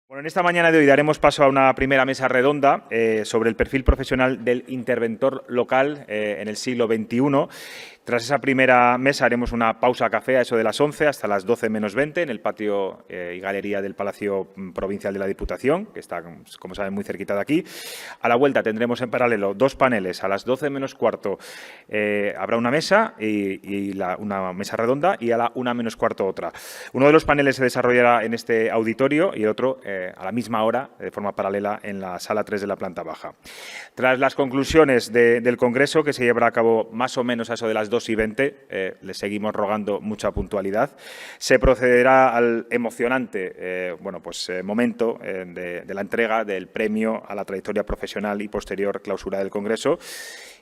Bueno, en esta mañana de hoy daremos paso a una primera mesa redonda sobre el perfil profesional del interventor local en el siglo XXI. Tras esa primera mesa haremos una pausa café a eso de las 11 hasta las 12 menos 20 en el patio y galería del Palacio Provincial de la Diputación, que está, como saben, muy cerquita de aquí. A la vuelta tendremos en paralelo dos paneles. A las 12 menos cuarto habrá una mesa una mesa redonda y a la 1 menos cuarto otra. Uno de los paneles se desarrollará en este auditorio y el otro a la misma hora, de forma paralela, en la sala 3 de la planta baja. Tras las conclusiones del Congreso, que se llevará a cabo más o menos a eso de las 2:20, les seguimos rogando mucha puntualidad, se procederá al emocionante momento de la entrega del premio a la trayectoria profesional y posterior clausura del Congreso.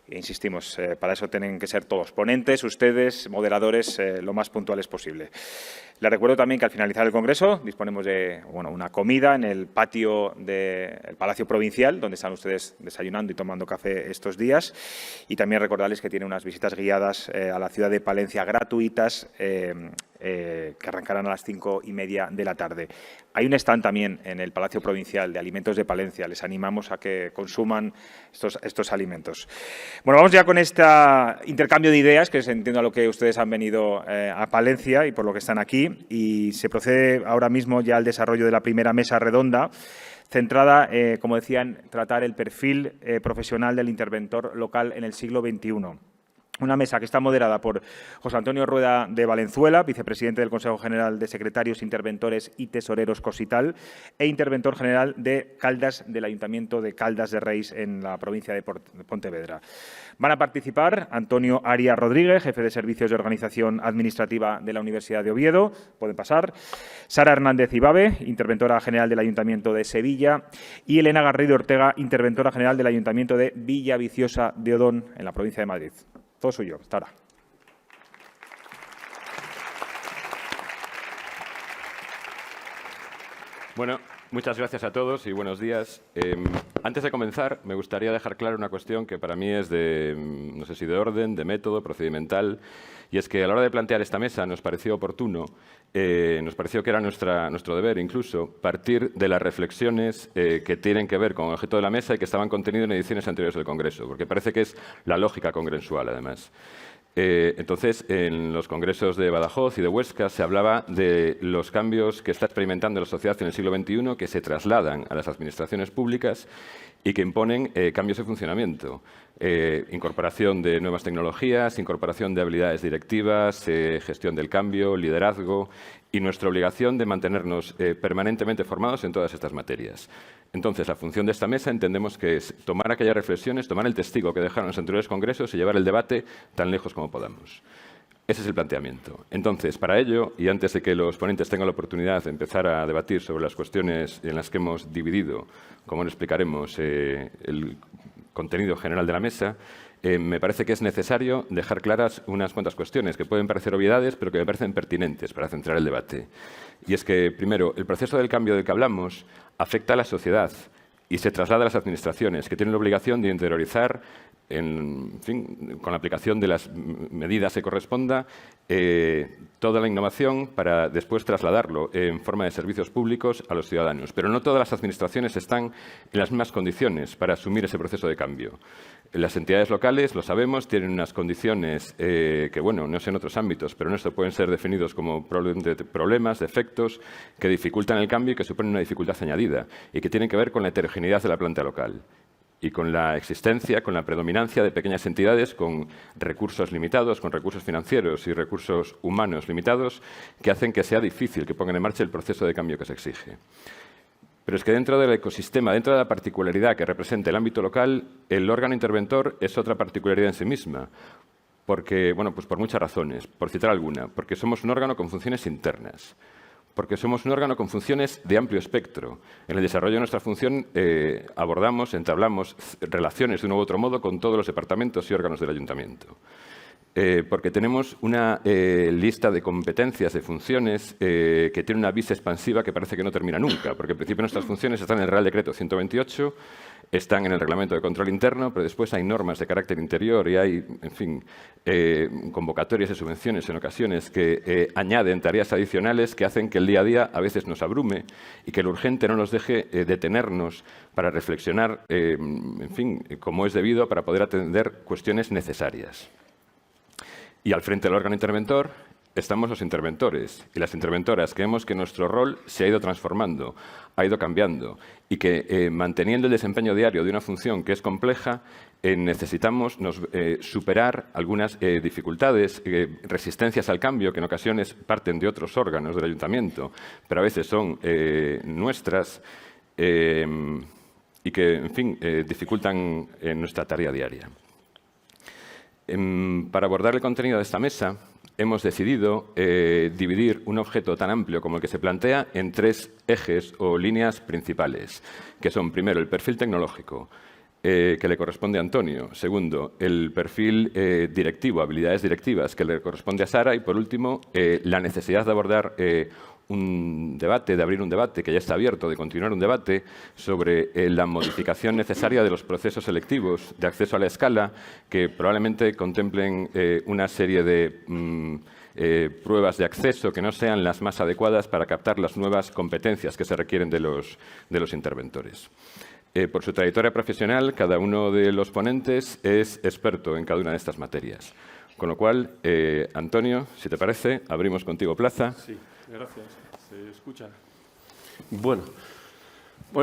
Insistimos, para eso tienen que ser todos ponentes, ustedes, moderadores, lo más puntuales posible. Les recuerdo también que al finalizar el Congreso disponemos de una comida en el patio del Palacio Provincial, donde están ustedes desayunando y tomando café estos días. Y también recordarles que tienen unas visitas guiadas a la ciudad de Palencia gratuitas que arrancarán a las 5:30 de la tarde. Hay un stand también en el Palacio Provincial de Alimentos de Palencia. Les animamos a que consuman estos alimentos. Bueno, vamos ya con este intercambio de ideas, que entiendo a lo que ustedes han venido a Palencia y por lo que están aquí. Y se procede ahora mismo ya al desarrollo de la primera mesa redonda, centrada, como decía, en tratar el perfil profesional del interventor local en el siglo XXI. Una mesa que está moderada por José Antonio Rueda de Valenzuela, vicepresidente del Consejo General de Secretarios, Interventores y Tesoreros Cosital e interventor general de Caldas del Ayuntamiento de Caldas de Reis en la provincia de Pontevedra. Van a participar Antonio Arias Rodríguez, jefe de Servicios de Organización Administrativa de la Universidad de Oviedo. Pueden pasar. Sara Hernández Ibabe, interventora general del Ayuntamiento de Sevilla. Y Elena Garrido Ortega, interventora general del Ayuntamiento de Villaviciosa de Odón, en la provincia de Madrid. Todo suyo. Hasta ahora. Bueno, muchas gracias a todos y buenos días. Antes de comenzar, me gustaría dejar clara una cuestión que para mí es no sé si de orden, de método, procedimental, y es que a la hora de plantear esta mesa nos pareció oportuno, nos pareció que era nuestro deber incluso, partir de las reflexiones que tienen que ver con el objeto de la mesa y que estaban contenidas en ediciones anteriores del Congreso, porque parece que es la lógica congresual, además. Entonces, en los congresos de Badajoz y de Huesca se hablaba de los cambios que está experimentando la sociedad en el siglo XXI, que se trasladan a las administraciones públicas y que imponen cambios de funcionamiento. Incorporación de nuevas tecnologías, incorporación de habilidades directivas, gestión del cambio, liderazgo y nuestra obligación de mantenernos permanentemente formados en todas estas materias. Entonces, la función de esta mesa entendemos que es tomar aquellas reflexiones, tomar el testigo que dejaron los anteriores congresos y llevar el debate tan lejos como podamos. Ese es el planteamiento. Entonces, para ello, y antes de que los ponentes tengan la oportunidad de empezar a debatir sobre las cuestiones en las que hemos dividido, como lo explicaremos, el contenido general de la mesa, me parece que es necesario dejar claras unas cuantas cuestiones que pueden parecer obviedades, pero que me parecen pertinentes para centrar el debate. Y es que, primero, el proceso del cambio del que hablamos afecta a la sociedad y se traslada a las administraciones, que tienen la obligación de interiorizar, con la aplicación de las medidas que corresponda, toda la innovación para después trasladarlo en forma de servicios públicos a los ciudadanos. Pero no todas las administraciones están en las mismas condiciones para asumir ese proceso de cambio. Las entidades locales, lo sabemos, tienen unas condiciones que, bueno, no sé en otros ámbitos, pero en esto pueden ser definidos como problemas, defectos, que dificultan el cambio y que suponen una dificultad añadida y que tienen que ver con la heterogeneidad de la planta local y con la existencia, con la predominancia de pequeñas entidades con recursos limitados, con recursos financieros y recursos humanos limitados, que hacen que sea difícil que pongan en marcha el proceso de cambio que se exige. Pero es que dentro del ecosistema, dentro de la particularidad que representa el ámbito local, el órgano interventor es otra particularidad en sí misma, porque, bueno, pues por muchas razones, por citar alguna, porque somos un órgano con funciones internas, porque somos un órgano con funciones de amplio espectro. En el desarrollo de nuestra función entablamos relaciones de uno u otro modo con todos los departamentos y órganos del ayuntamiento. porque tenemos una lista de competencias, de funciones, que tiene una vis expansiva que parece que no termina nunca, porque en principio nuestras funciones están en el Real Decreto 128, están en el Reglamento de Control Interno, pero después hay normas de carácter interior y hay, en fin, convocatorias de subvenciones en ocasiones que añaden tareas adicionales que hacen que el día a día a veces nos abrume y que lo urgente no nos deje detenernos para reflexionar, en fin, como es debido para poder atender cuestiones necesarias. Y al frente del órgano interventor estamos los interventores y las interventoras. Creemos que nuestro rol se ha ido transformando, ha ido cambiando y que manteniendo el desempeño diario de una función que es compleja, necesitamos superar algunas dificultades, resistencias al cambio que en ocasiones parten de otros órganos del ayuntamiento, pero a veces son nuestras y que, en fin, dificultan nuestra tarea diaria. Para abordar el contenido de esta mesa, hemos decidido dividir un objeto tan amplio como el que se plantea en 3 ejes o líneas principales, que son, primero, el perfil tecnológico, que le corresponde a Antonio. Segundo, el perfil directivo, habilidades directivas, que le corresponde a Sara. Y, por último, la necesidad de abordar un debate, de abrir un debate que ya está abierto, de continuar un debate sobre la modificación necesaria de los procesos selectivos de acceso a la escala, que probablemente contemplen una serie de pruebas de acceso que no sean las más adecuadas para captar las nuevas competencias que se requieren de los interventores. Por su trayectoria profesional, cada uno de los ponentes es experto en cada una de estas materias. Con lo cual, Antonio, si te parece, abrimos contigo plaza. Sí, gracias. ¿Se escucha? Bueno,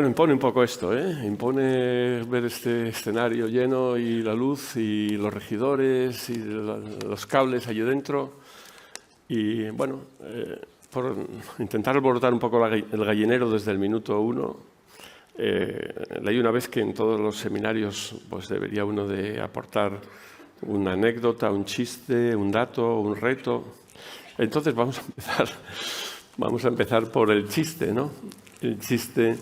impone un poco esto, ¿eh? Impone ver este escenario lleno y la luz y los regidores y los cables allí dentro. Y, bueno, por intentar alborotar un poco el gallinero desde el minuto 1, leí una vez que en todos los seminarios pues debería uno de aportar una anécdota, un chiste, un dato, un reto. Entonces vamos a empezar por el chiste, ¿no? El chiste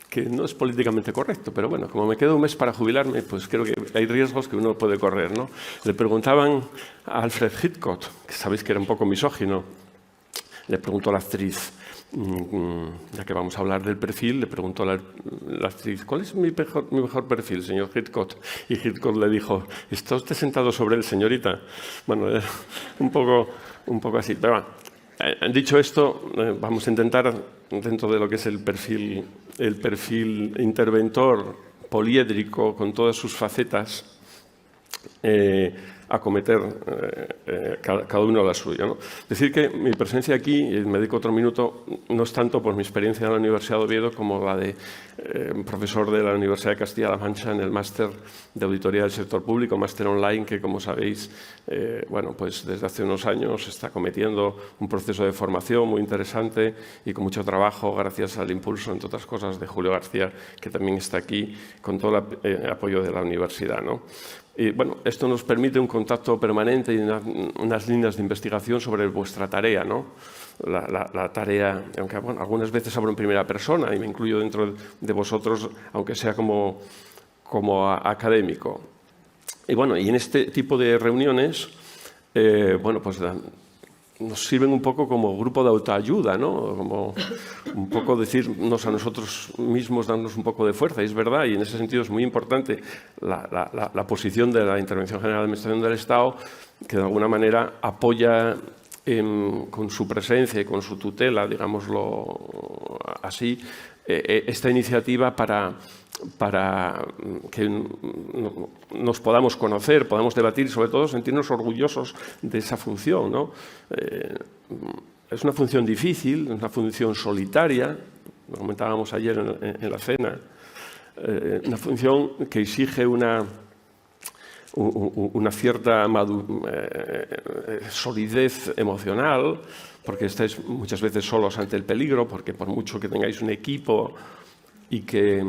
que no es políticamente correcto, pero bueno, como me queda un mes para jubilarme, pues creo que hay riesgos que uno puede correr, ¿no? Le preguntaban a Alfred Hitchcock, que sabéis que era un poco misógino, le preguntó a la actriz, ya que vamos a hablar del perfil, le preguntó a la actriz, ¿cuál es mi mejor perfil, señor Hitchcock? Y Hitchcock le dijo, ¿está usted sentado sobre él, señorita? Bueno, un poco así. Pero bueno, dicho esto, vamos a intentar, dentro de lo que es el perfil interventor poliédrico, con todas sus facetas, acometer cada uno la suya, ¿no? Decir que mi presencia aquí, y me dedico otro minuto, no es tanto por mi experiencia en la Universidad de Oviedo como la de profesor de la Universidad de Castilla-La Mancha en el máster de Auditoría del Sector Público, máster online, que como sabéis, bueno, pues desde hace unos años está cometiendo un proceso de formación muy interesante y con mucho trabajo, gracias al impulso, entre otras cosas, de Julio García, que también está aquí, con todo el apoyo de la universidad, ¿no? Y, bueno, esto nos permite un contacto permanente y unas líneas de investigación sobre vuestra tarea, ¿no? La tarea, aunque bueno, algunas veces hablo en primera persona y me incluyo dentro de vosotros, aunque sea como académico. Y bueno, y en este tipo de reuniones, bueno, pues nos sirven un poco como grupo de autoayuda, ¿no? Como un poco decirnos a nosotros mismos, darnos un poco de fuerza, y es verdad, y en ese sentido es muy importante la posición de la Intervención General de Administración del Estado, que de alguna manera apoya con su presencia y con su tutela, digámoslo así, esta iniciativa para que nos podamos conocer, podamos debatir y, sobre todo, sentirnos orgullosos de esa función, ¿no? Es una función difícil, es una función solitaria, lo comentábamos ayer en la cena, una función que exige una cierta solidez emocional, porque estáis muchas veces solos ante el peligro, porque por mucho que tengáis un equipo y que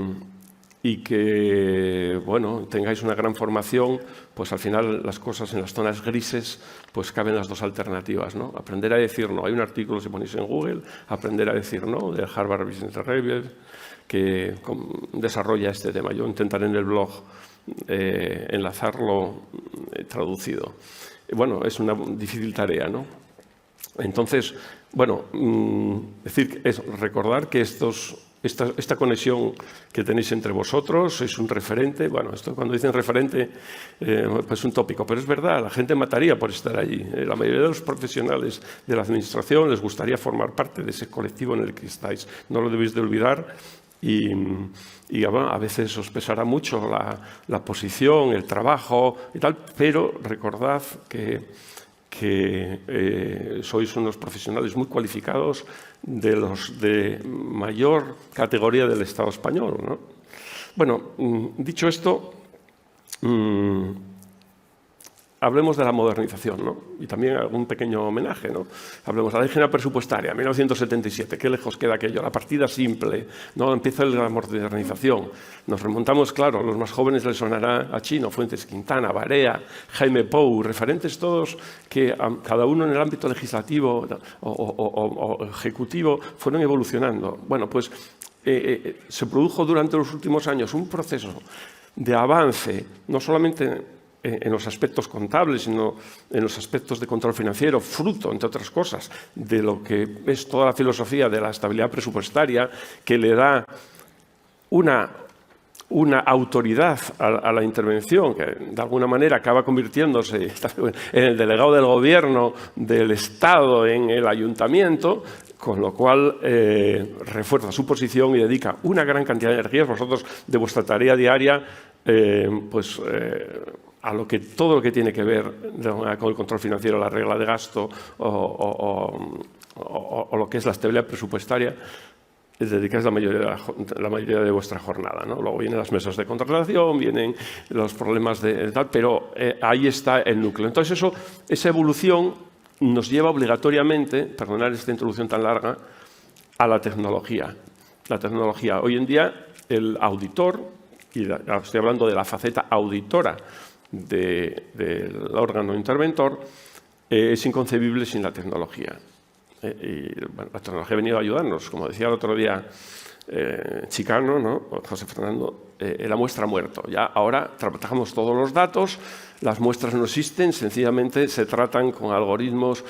bueno, tengáis una gran formación, pues al final las cosas en las zonas grises, pues caben las dos alternativas, ¿no? Aprender a decir no. Hay un artículo, si ponéis en Google, aprender a decir no, de Harvard Business Review, que desarrolla este tema. Yo intentaré en el blog enlazarlo traducido. bueno, es una difícil tarea, ¿no? Entonces, bueno, es recordar que esta conexión que tenéis entre vosotros es un referente. Bueno, esto cuando dicen referente, pues es un tópico, pero es verdad, la gente mataría por estar allí. La mayoría de los profesionales de la administración les gustaría formar parte de ese colectivo en el que estáis. No lo debéis de olvidar. Y bueno, a veces os pesará mucho la posición, el trabajo y tal, pero recordad que sois unos profesionales muy cualificados, de los de mayor categoría del Estado español, ¿no? Bueno, dicho esto, hablemos de la modernización, ¿no? Y también algún pequeño homenaje, ¿no? Hablemos de la Ley General Presupuestaria, 1977, qué lejos queda aquello, la partida simple, ¿no? Empieza la modernización. Nos remontamos, claro, los más jóvenes les sonará a Chino, Fuentes Quintana, Barea, Jaime Pou, referentes todos que cada uno en el ámbito legislativo o ejecutivo fueron evolucionando. Bueno, pues se produjo durante los últimos años un proceso de avance, no solamente en los aspectos contables, sino en los aspectos de control financiero, fruto, entre otras cosas, de lo que es toda la filosofía de la estabilidad presupuestaria, que le da una autoridad a la intervención, que de alguna manera acaba convirtiéndose en el delegado del gobierno del Estado en el ayuntamiento, con lo cual refuerza su posición y dedica una gran cantidad de energías, vosotros, de vuestra tarea diaria, a todo lo que tiene que ver con el control financiero, la regla de gasto o lo que es la estabilidad presupuestaria, dedicáis la mayoría de vuestra jornada, ¿no? Luego vienen las mesas de contratación, vienen los problemas de tal, pero ahí está el núcleo. Entonces esa evolución nos lleva obligatoriamente, perdonad esta introducción tan larga, a la tecnología. La tecnología. Hoy en día el auditor, y estoy hablando de la faceta auditora del órgano interventor, es inconcebible sin la tecnología. Y bueno, la tecnología ha venido a ayudarnos, como decía el otro día Chicano, ¿no? José Fernando, la muestra ha muerto. Ya ahora trabajamos todos los datos, las muestras no existen, sencillamente se tratan con algoritmos,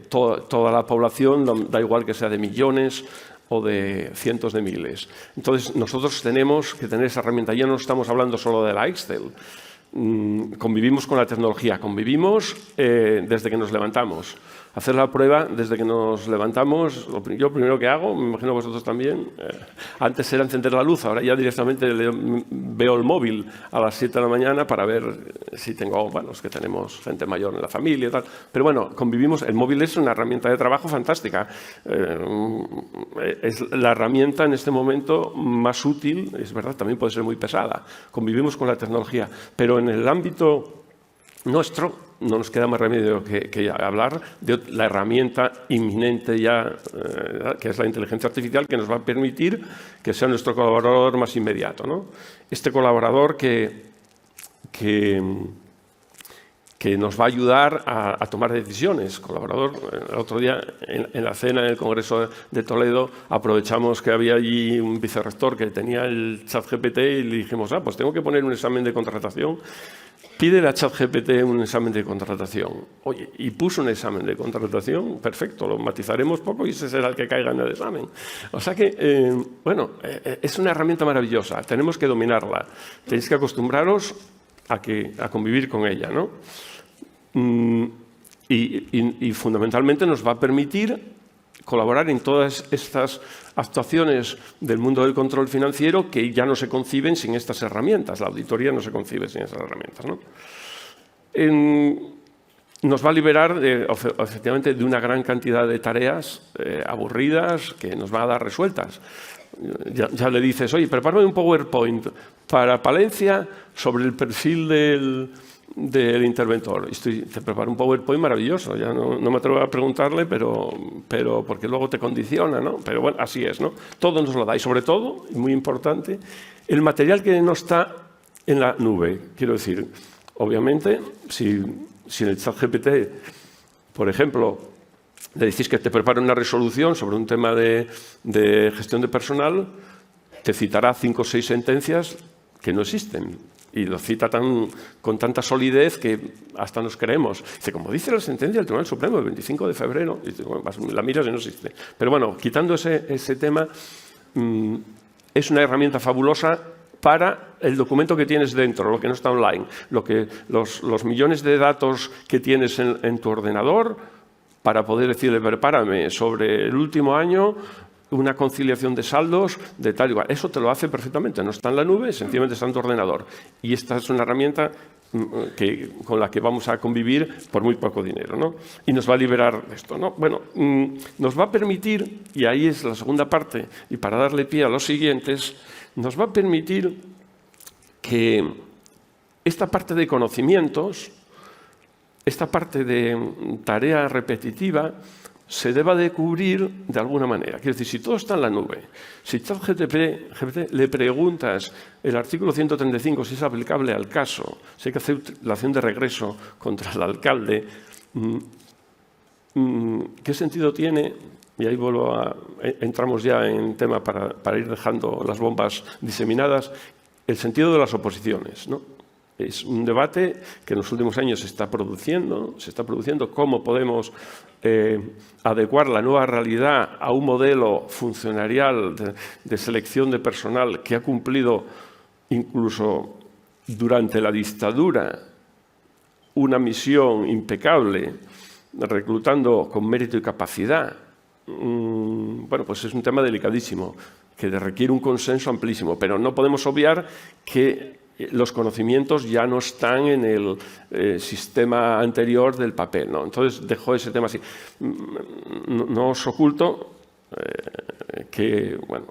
toda la población, da igual que sea de millones o de cientos de miles. Entonces nosotros tenemos que tener esa herramienta. Ya no estamos hablando solo de la Excel. Convivimos con la tecnología, convivimos desde que nos levantamos. Hacer la prueba desde que nos levantamos, yo primero que hago, me imagino vosotros también, antes era encender la luz, ahora ya directamente veo el móvil a las 7 de la mañana para ver si tengo, bueno, es que tenemos gente mayor en la familia y tal, pero bueno, convivimos, el móvil es una herramienta de trabajo fantástica, es la herramienta en este momento más útil, es verdad, también puede ser muy pesada, convivimos con la tecnología, pero en el ámbito nuestro no nos queda más remedio que hablar de la herramienta inminente ya, que es la inteligencia artificial, que nos va a permitir que sea nuestro colaborador más inmediato, ¿no? Este colaborador que nos va a ayudar a tomar decisiones. Colaborador, el otro día en la cena en el Congreso de Toledo aprovechamos que había allí un vicerrector que tenía el ChatGPT y le dijimos, pues tengo que poner un examen de contratación. Pídele a ChatGPT un examen de contratación. Oye, y puso un examen de contratación, perfecto, lo matizaremos poco y ese será el que caiga en el examen. O sea que, bueno, es una herramienta maravillosa, tenemos que dominarla. Tenéis que acostumbraros a convivir con ella, ¿no? Y fundamentalmente nos va a permitir colaborar en todas estas actuaciones del mundo del control financiero que ya no se conciben sin estas herramientas. La auditoría no se concibe sin esas herramientas, ¿no? Nos va a liberar, efectivamente, de una gran cantidad de tareas aburridas que nos va a dar resueltas. Ya le dices, oye, prepárame un PowerPoint para Palencia sobre el perfil del interventor. Te preparo un PowerPoint maravilloso, ya no me atrevo a preguntarle, pero porque luego te condiciona, ¿no? Pero bueno, así es, ¿no? Todo nos lo da y sobre todo, y muy importante, el material que no está en la nube. Quiero decir, obviamente, si en el ChatGPT, por ejemplo, le decís que te prepare una resolución sobre un tema de gestión de personal, te citará 5 o 6 sentencias que no existen. Y lo cita con tanta solidez que hasta nos creemos. Dice, como dice la sentencia del Tribunal Supremo del 25 de febrero, dice, bueno, la miras y no existe. Pero bueno, quitando ese tema, es una herramienta fabulosa para el documento que tienes dentro, lo que no está online, los millones de datos que tienes en tu ordenador, para poder decirle, prepárame sobre el último año una conciliación de saldos de tal y cual. Eso te lo hace perfectamente, no está en la nube, sencillamente está en tu ordenador. Y esta es una herramienta con la que vamos a convivir por muy poco dinero, ¿no? Y nos va a liberar de esto, ¿no? Bueno, nos va a permitir, y ahí es la segunda parte, y para darle pie a los siguientes, nos va a permitir que esta parte de conocimientos, esta parte de tarea repetitiva, se deba de cubrir de alguna manera. Quiero decir, si todo está en la nube, si ChatGPT le preguntas el artículo 135 si es aplicable al caso, si hay que hacer la acción de regreso contra el alcalde, ¿qué sentido tiene? Y ahí entramos ya en tema para ir dejando las bombas diseminadas, el sentido de las oposiciones, ¿no? Es un debate que en los últimos años se está produciendo cómo podemos adecuar la nueva realidad a un modelo funcionarial de selección de personal que ha cumplido incluso durante la dictadura una misión impecable, reclutando con mérito y capacidad. Bueno, pues es un tema delicadísimo que requiere un consenso amplísimo, pero no podemos obviar que los conocimientos ya no están en el sistema anterior del papel, ¿no? Entonces dejo ese tema así. No os oculto que, bueno,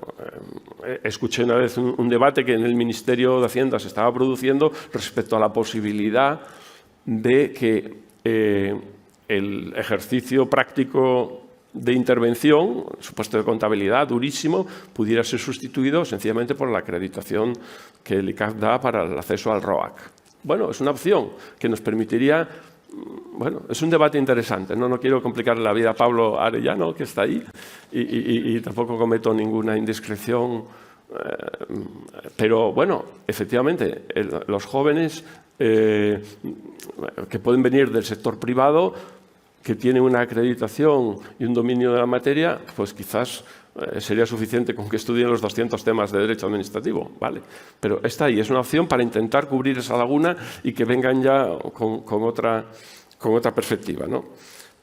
escuché una vez un debate que en el Ministerio de Hacienda se estaba produciendo respecto a la posibilidad de que el ejercicio práctico de intervención, supuesto de contabilidad durísimo, pudiera ser sustituido sencillamente por la acreditación que el ICAF da para el acceso al ROAC. Bueno, es una opción que nos permitiría, bueno, es un debate interesante. No quiero complicar la vida a Pablo Arellano, que está ahí, y tampoco cometo ninguna indiscreción. Pero bueno, efectivamente, los jóvenes que pueden venir del sector privado, que tiene una acreditación y un dominio de la materia, pues quizás sería suficiente con que estudien los 200 temas de derecho administrativo, ¿vale? Pero está ahí, es una opción para intentar cubrir esa laguna y que vengan ya con otra perspectiva, ¿no?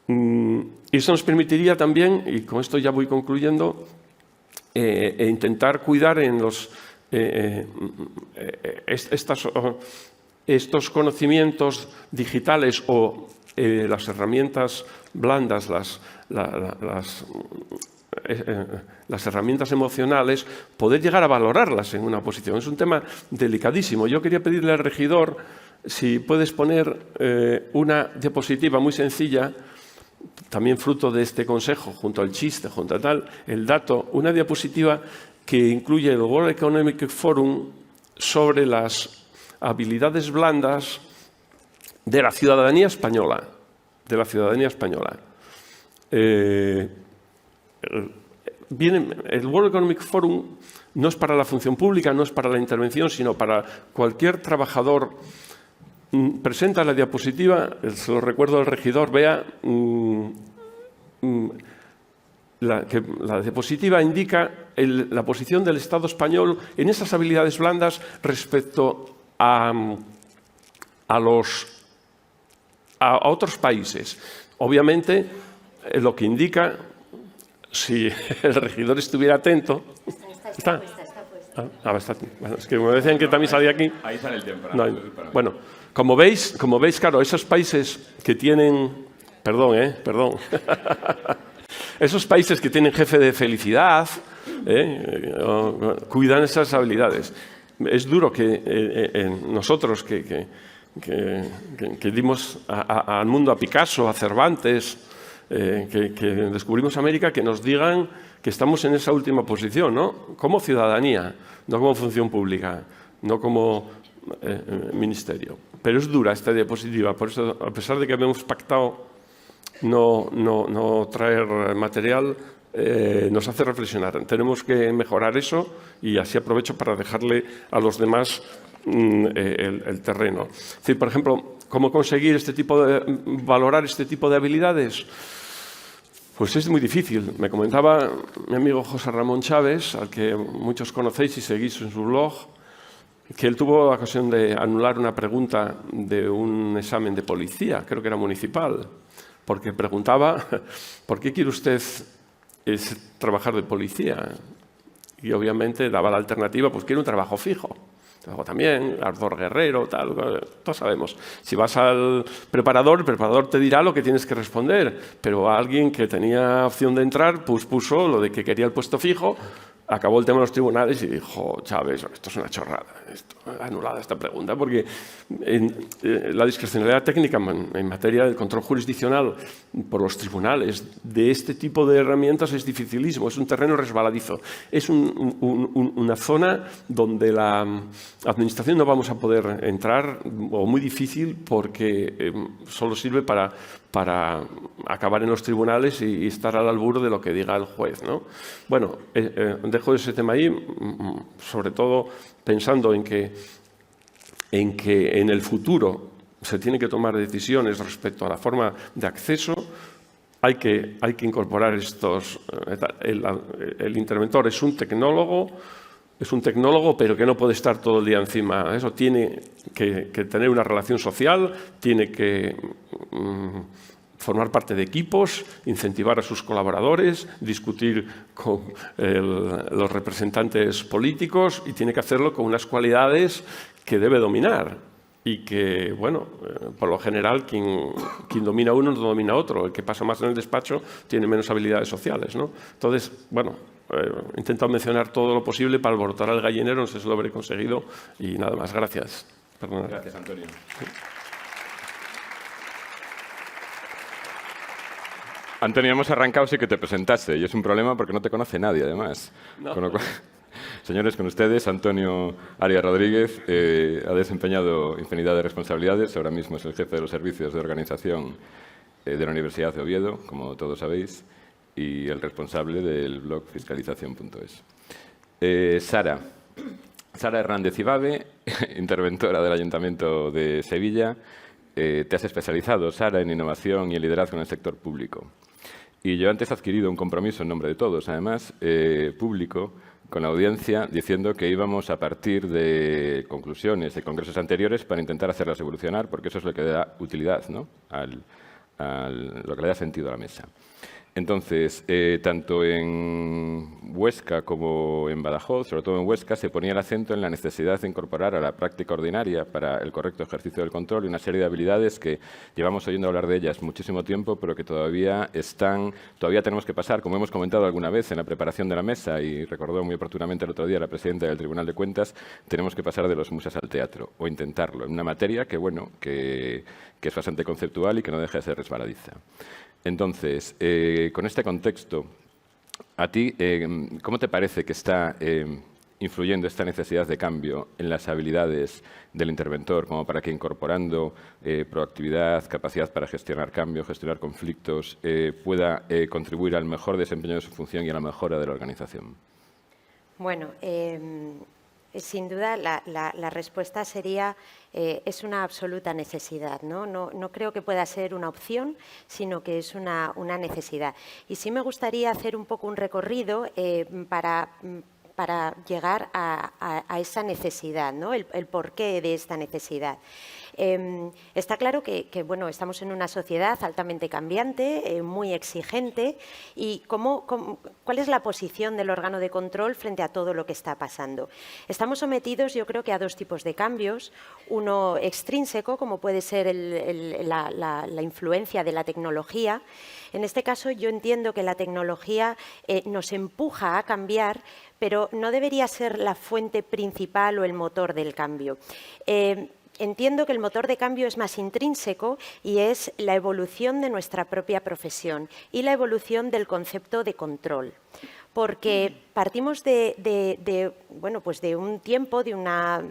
Y eso nos permitiría también, y con esto ya voy concluyendo, intentar cuidar en estos conocimientos digitales o las herramientas blandas, las herramientas emocionales, poder llegar a valorarlas en una posición. Es un tema delicadísimo. Yo quería pedirle al regidor si puedes poner una diapositiva muy sencilla, también fruto de este consejo, junto al chiste, junto a tal, el dato, una diapositiva que incluye el World Economic Forum sobre las habilidades blandas de la ciudadanía española. El World Economic Forum no es para la función pública, no es para la intervención, sino para cualquier trabajador. Presenta la diapositiva, se lo recuerdo al regidor, vea, que la diapositiva indica la posición del Estado español en esas habilidades blandas respecto a otros países. Obviamente, lo que indica, si el regidor estuviera atento... ¿Está? Está. Bueno, es que me decían que también salía aquí. Ahí sale el tiempo. No, bueno, como veis, claro, esos países que tienen... Perdón. Esos países que tienen jefe de felicidad, cuidan esas habilidades. Es duro que nosotros que dimos al mundo a Picasso, a Cervantes, que descubrimos América, que nos digan que estamos en esa última posición, ¿no? Como ciudadanía, no como función pública, no como ministerio. Pero es dura esta diapositiva, por eso, a pesar de que habíamos pactado no traer material, nos hace reflexionar. Tenemos que mejorar eso y así aprovecho para dejarle a los demás el terreno. Es decir, por ejemplo, ¿cómo conseguir valorar este tipo de habilidades? Pues es muy difícil. Me comentaba mi amigo José Ramón Chávez, al que muchos conocéis y seguís en su blog, que él tuvo la ocasión de anular una pregunta de un examen de policía, creo que era municipal, porque preguntaba, ¿por qué quiere usted trabajar de policía? Y obviamente daba la alternativa, pues quiere un trabajo fijo. Luego también, ardor guerrero, tal, todos sabemos. Si vas al preparador, el preparador te dirá lo que tienes que responder, pero a alguien que tenía opción de entrar, pues puso lo de que quería el puesto fijo, acabó el tema de los tribunales y dijo, Chávez, esto es una chorrada, anulada esta pregunta, porque la discrecionalidad técnica en materia del control jurisdiccional por los tribunales de este tipo de herramientas es dificilísimo, es un terreno resbaladizo, es una zona donde la administración no vamos a poder entrar, o muy difícil, porque solo sirve para acabar en los tribunales y estar al albur de lo que diga el juez, ¿no? Bueno, dejo ese tema ahí, sobre todo pensando en que en el futuro se tienen que tomar decisiones respecto a la forma de acceso. Hay que incorporar estos. El interventor es un tecnólogo, pero que no puede estar todo el día encima. Eso tiene que tener una relación social, tiene que formar parte de equipos, incentivar a sus colaboradores, discutir con los representantes políticos y tiene que hacerlo con unas cualidades que debe dominar y que, bueno, por lo general quien domina uno no domina otro. El que pasa más en el despacho tiene menos habilidades sociales, ¿no? Entonces, bueno, he intentado mencionar todo lo posible para alborotar al gallinero, no sé si lo habré conseguido y nada más. Gracias. Perdona. Gracias, Antonio. Antonio, hemos arrancado sí que te presentaste y es un problema porque no te conoce nadie, además. No. Con lo cual, señores, con ustedes, Antonio Arias Rodríguez ha desempeñado infinidad de responsabilidades. Ahora mismo es el jefe de los servicios de organización de la Universidad de Oviedo, como todos sabéis, y el responsable del blog fiscalización.es. Sara Hernández Ibabe, interventora del Ayuntamiento de Sevilla. Te has especializado, Sara, en innovación y en liderazgo en el sector público. Y yo antes he adquirido un compromiso en nombre de todos, además, público, con la audiencia, diciendo que íbamos a partir de conclusiones de congresos anteriores para intentar hacerlas evolucionar, porque eso es lo que da utilidad, ¿no?, lo que le da sentido a la mesa. Entonces, tanto en Huesca como en Badajoz, sobre todo en Huesca, se ponía el acento en la necesidad de incorporar a la práctica ordinaria para el correcto ejercicio del control y una serie de habilidades que llevamos oyendo hablar de ellas muchísimo tiempo, pero que todavía tenemos que pasar, como hemos comentado alguna vez en la preparación de la mesa, y recordó muy oportunamente el otro día la presidenta del Tribunal de Cuentas, tenemos que pasar de los musas al teatro, o intentarlo, en una materia que, bueno, que es bastante conceptual y que no deja de ser resbaladiza. Entonces, con este contexto, ¿a ti cómo te parece que está influyendo esta necesidad de cambio en las habilidades del interventor, como para que incorporando proactividad, capacidad para gestionar cambio, gestionar conflictos, pueda contribuir al mejor desempeño de su función y a la mejora de la organización? Bueno, sin duda la respuesta sería es una absoluta necesidad, ¿no? No creo que pueda ser una opción, sino que es una necesidad. Y sí me gustaría hacer un poco un recorrido para llegar a esa necesidad, ¿no? El porqué de esta necesidad. Está claro que bueno, estamos en una sociedad altamente cambiante, muy exigente, y ¿cuál es la posición del órgano de control frente a todo lo que está pasando? Estamos sometidos, yo creo, que a dos tipos de cambios. Uno extrínseco, como puede ser la influencia de la tecnología. En este caso, yo entiendo que la tecnología nos empuja a cambiar, pero no debería ser la fuente principal o el motor del cambio. Entiendo que el motor de cambio es más intrínseco y es la evolución de nuestra propia profesión y la evolución del concepto de control. Porque partimos de un tiempo, de una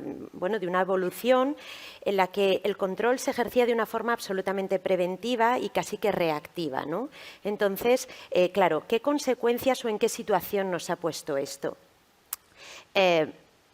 evolución en la que el control se ejercía de una forma absolutamente preventiva y casi que reactiva, ¿no? Entonces, claro, ¿qué consecuencias o en qué situación nos ha puesto esto?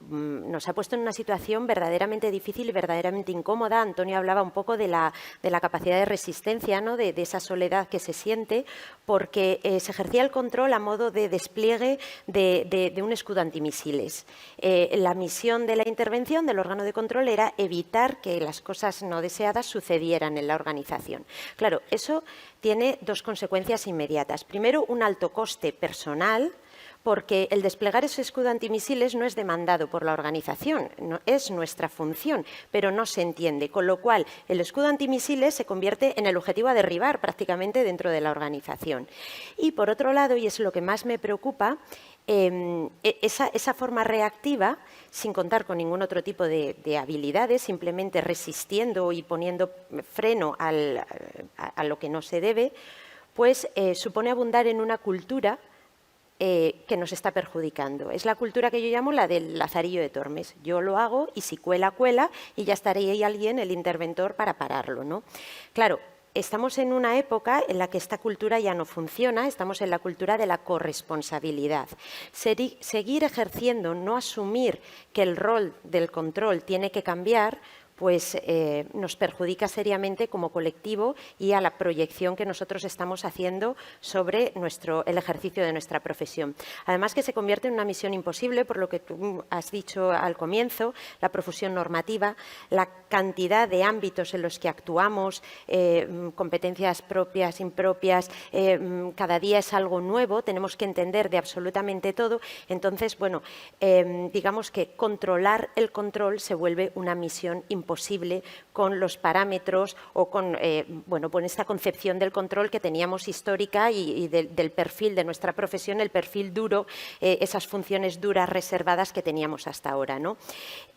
nos ha puesto en una situación verdaderamente difícil y verdaderamente incómoda. Antonio hablaba un poco de la capacidad de resistencia, ¿no? de esa soledad que se siente, porque se ejercía el control a modo de despliegue de un escudo antimisiles. La misión de la intervención del órgano de control era evitar que las cosas no deseadas sucedieran en la organización. Claro, eso tiene dos consecuencias inmediatas. Primero, un alto coste personal, porque el desplegar ese escudo antimisiles no es demandado por la organización, no, es nuestra función, pero no se entiende. Con lo cual, el escudo antimisiles se convierte en el objetivo a derribar prácticamente dentro de la organización. Y por otro lado, y es lo que más me preocupa, esa forma reactiva, sin contar con ningún otro tipo de habilidades, simplemente resistiendo y poniendo freno a lo que no se debe, pues supone abundar en una cultura que nos está perjudicando. Es la cultura que yo llamo la del lazarillo de Tormes. Yo lo hago y si cuela, cuela y ya estará ahí alguien, el interventor, para pararlo, ¿no? Claro, estamos en una época en la que esta cultura ya no funciona, estamos en la cultura de la corresponsabilidad. Seguir ejerciendo, no asumir que el rol del control tiene que cambiar, pues nos perjudica seriamente como colectivo y a la proyección que nosotros estamos haciendo sobre el ejercicio de nuestra profesión. Además que se convierte en una misión imposible, por lo que tú has dicho al comienzo, la profusión normativa, la cantidad de ámbitos en los que actuamos, competencias propias, impropias, cada día es algo nuevo, tenemos que entender de absolutamente todo. Entonces, bueno, digamos que controlar el control se vuelve una misión imposible con los parámetros o con esta concepción del control que teníamos histórica y del perfil de nuestra profesión, el perfil duro, esas funciones duras reservadas que teníamos hasta ahora, ¿no?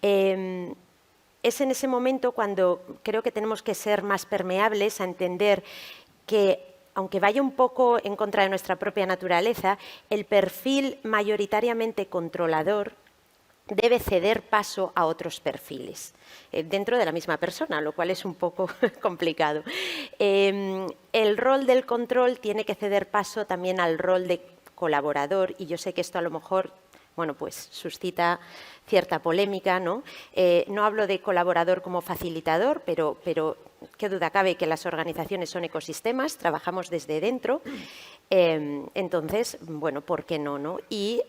Es en ese momento cuando creo que tenemos que ser más permeables a entender que, aunque vaya un poco en contra de nuestra propia naturaleza, el perfil mayoritariamente controlador debe ceder paso a otros perfiles dentro de la misma persona, lo cual es un poco complicado. El rol del control tiene que ceder paso también al rol de colaborador, y yo sé que esto a lo mejor pues suscita cierta polémica, ¿no? No hablo de colaborador como facilitador, pero qué duda cabe que las organizaciones son ecosistemas, trabajamos desde dentro, entonces, ¿por qué no, no? Y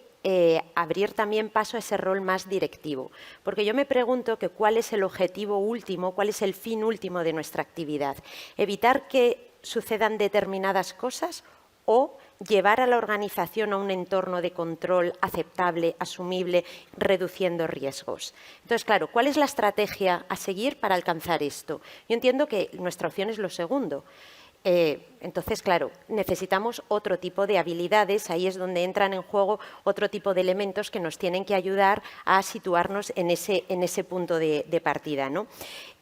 abrir también paso a ese rol más directivo. Porque yo me pregunto que cuál es el objetivo último, cuál es el fin último de nuestra actividad. ¿Evitar que sucedan determinadas cosas o llevar a la organización a un entorno de control aceptable, asumible, reduciendo riesgos? Entonces, claro, ¿cuál es la estrategia a seguir para alcanzar esto? Yo entiendo que nuestra opción es lo segundo. Entonces, claro, necesitamos otro tipo de habilidades, ahí es donde entran en juego otro tipo de elementos que nos tienen que ayudar a situarnos en ese punto de partida, ¿no?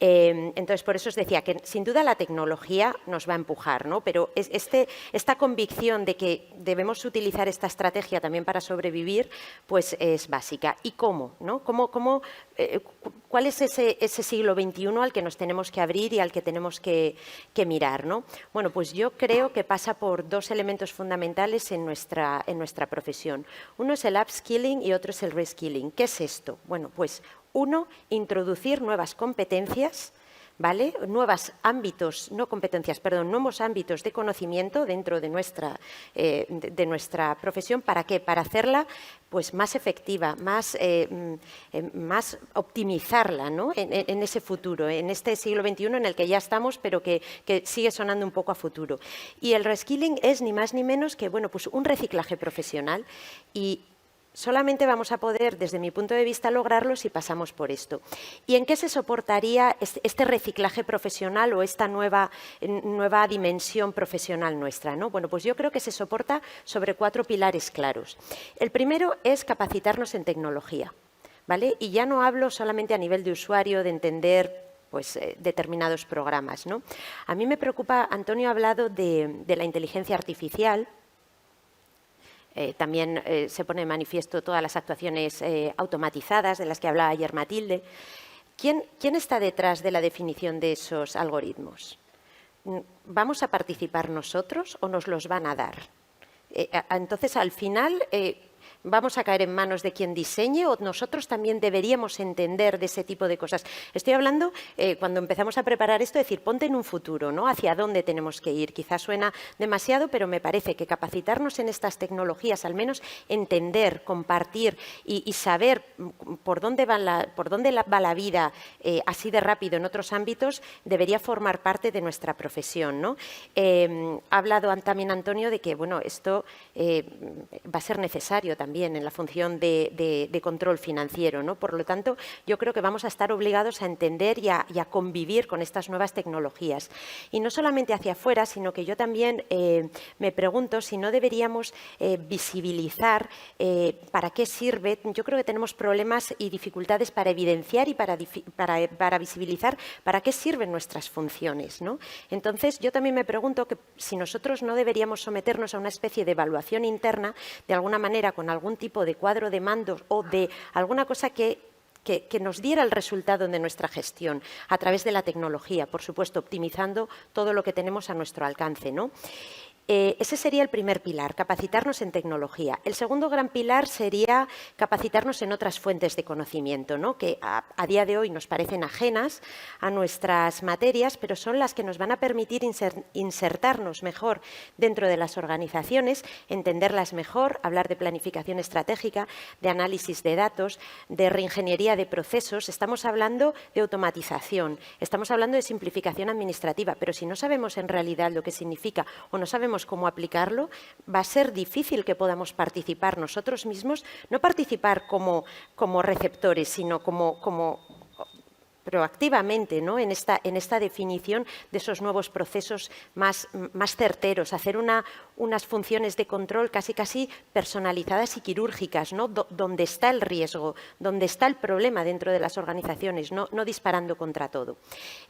Entonces, por eso os decía que sin duda la tecnología nos va a empujar, ¿no? Pero esta convicción de que debemos utilizar esta estrategia también para sobrevivir, pues es básica. ¿Y cómo, no? ¿Cuál es ese siglo XXI al que nos tenemos que abrir y al que tenemos que mirar, ¿no? Bueno, pues yo creo que pasa por dos elementos fundamentales en nuestra profesión. Uno es el upskilling y otro es el reskilling. ¿Qué es esto? Bueno, pues uno, introducir nuevas competencias, ¿vale? Nuevos ámbitos de conocimiento dentro de nuestra profesión. ¿Para qué? Para hacerla pues, más efectiva, más optimizarla, ¿no? en ese futuro, en este siglo XXI en el que ya estamos, pero que sigue sonando un poco a futuro. Y el reskilling es ni más ni menos que pues un reciclaje profesional, y solamente vamos a poder, desde mi punto de vista, lograrlo si pasamos por esto. ¿Y en qué se soportaría este reciclaje profesional o esta nueva dimensión profesional nuestra, ¿no? Bueno, pues yo creo que se soporta sobre 4 pilares claros. El primero es capacitarnos en tecnología, ¿vale? Y ya no hablo solamente a nivel de usuario, de entender pues, determinados programas, ¿no? A mí me preocupa, Antonio ha hablado de la inteligencia artificial. También se pone de manifiesto todas las actuaciones automatizadas de las que hablaba ayer Matilde. ¿Quién está detrás de la definición de esos algoritmos? ¿Vamos a participar nosotros o nos los van a dar? Entonces, al final, ¿Vamos a caer en manos de quien diseñe o nosotros también deberíamos entender de ese tipo de cosas? Estoy hablando, cuando empezamos a preparar esto, decir, ponte en un futuro, ¿no? ¿Hacia dónde tenemos que ir? Quizás suena demasiado, pero me parece que capacitarnos en estas tecnologías, al menos entender, compartir y saber por dónde va la vida así de rápido en otros ámbitos, debería formar parte de nuestra profesión, ¿no? Ha hablado también Antonio de que, bueno, esto va a ser necesario también en la función de control financiero, ¿no? Por lo tanto, yo creo que vamos a estar obligados a entender y a convivir con estas nuevas tecnologías. Y no solamente hacia afuera, sino que yo también me pregunto si no deberíamos visibilizar para qué sirve. Yo creo que tenemos problemas y dificultades para evidenciar y para visibilizar para qué sirven nuestras funciones, ¿no? Entonces, yo también me pregunto que si nosotros no deberíamos someternos a una especie de evaluación interna, de alguna manera, con algún tipo de cuadro de mandos o de alguna cosa que nos diera el resultado de nuestra gestión a través de la tecnología, por supuesto, optimizando todo lo que tenemos a nuestro alcance, ¿no? Ese sería el primer pilar, capacitarnos en tecnología. El segundo gran pilar sería capacitarnos en otras fuentes de conocimiento, ¿no? Que a día de hoy nos parecen ajenas a nuestras materias, pero son las que nos van a permitir insertarnos mejor dentro de las organizaciones, entenderlas mejor, hablar de planificación estratégica, de análisis de datos, de reingeniería de procesos. Estamos hablando de automatización, estamos hablando de simplificación administrativa, pero si no sabemos en realidad lo que significa o no sabemos cómo aplicarlo, va a ser difícil que podamos participar nosotros mismos, no participar como receptores, sino como proactivamente, ¿no? en esta definición de esos nuevos procesos más certeros, hacer unas funciones de control casi personalizadas y quirúrgicas, ¿no? Donde está el riesgo, donde está el problema dentro de las organizaciones, no disparando contra todo.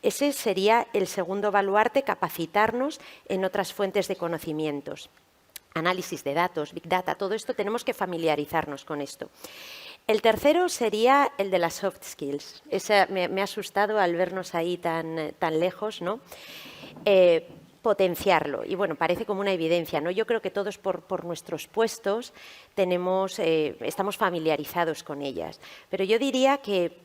Ese sería el segundo baluarte, capacitarnos en otras fuentes de conocimientos. Análisis de datos, Big Data, todo esto tenemos que familiarizarnos con esto. El tercero sería el de las soft skills. Me ha asustado al vernos ahí tan lejos, ¿no? Potenciarlo. Y bueno, parece como una evidencia, ¿no? Yo creo que todos por nuestros puestos estamos familiarizados con ellas. Pero yo diría que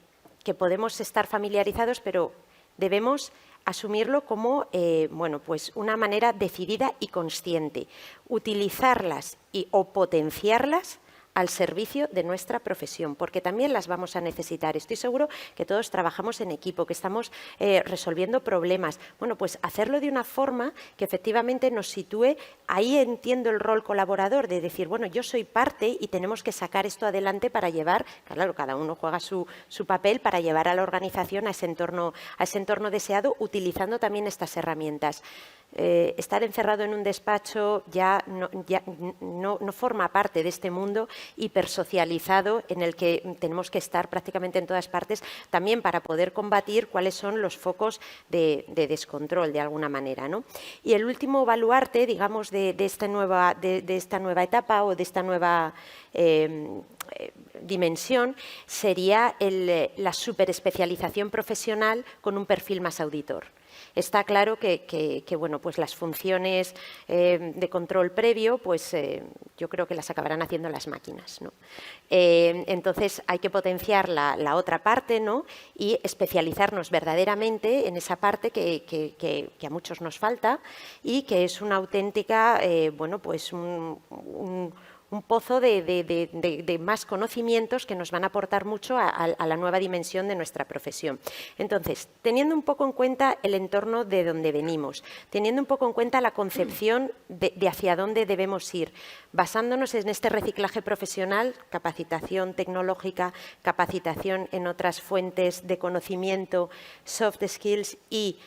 podemos estar familiarizados, pero debemos asumirlo como bueno, pues una manera decidida y consciente. Utilizarlas o potenciarlas al servicio de nuestra profesión, porque también las vamos a necesitar. Estoy seguro que todos trabajamos en equipo, que estamos resolviendo problemas. Bueno, pues hacerlo de una forma que efectivamente nos sitúe. Ahí entiendo el rol colaborador de decir, bueno, yo soy parte y tenemos que sacar esto adelante para llevar, claro, cada uno juega su papel para llevar a la organización a ese entorno deseado, utilizando también estas herramientas. Estar encerrado en un despacho ya no forma parte de este mundo hipersocializado en el que tenemos que estar prácticamente en todas partes, también para poder combatir cuáles son los focos de descontrol de alguna manera, ¿no? Y el último baluarte, digamos, de esta nueva etapa o de esta nueva dimensión sería la superespecialización profesional con un perfil más auditor. Está claro que bueno, pues las funciones de control previo, pues yo creo que las acabarán haciendo las máquinas, ¿no? Entonces hay que potenciar la otra parte, ¿no? Y especializarnos verdaderamente en esa parte que a muchos nos falta y que es una auténtica, bueno, pues un pozo de más conocimientos que nos van a aportar mucho a la nueva dimensión de nuestra profesión. Entonces, teniendo un poco en cuenta el entorno de donde venimos, teniendo un poco en cuenta la concepción de hacia dónde debemos ir, basándonos en este reciclaje profesional, capacitación tecnológica, capacitación en otras fuentes de conocimiento, soft skills y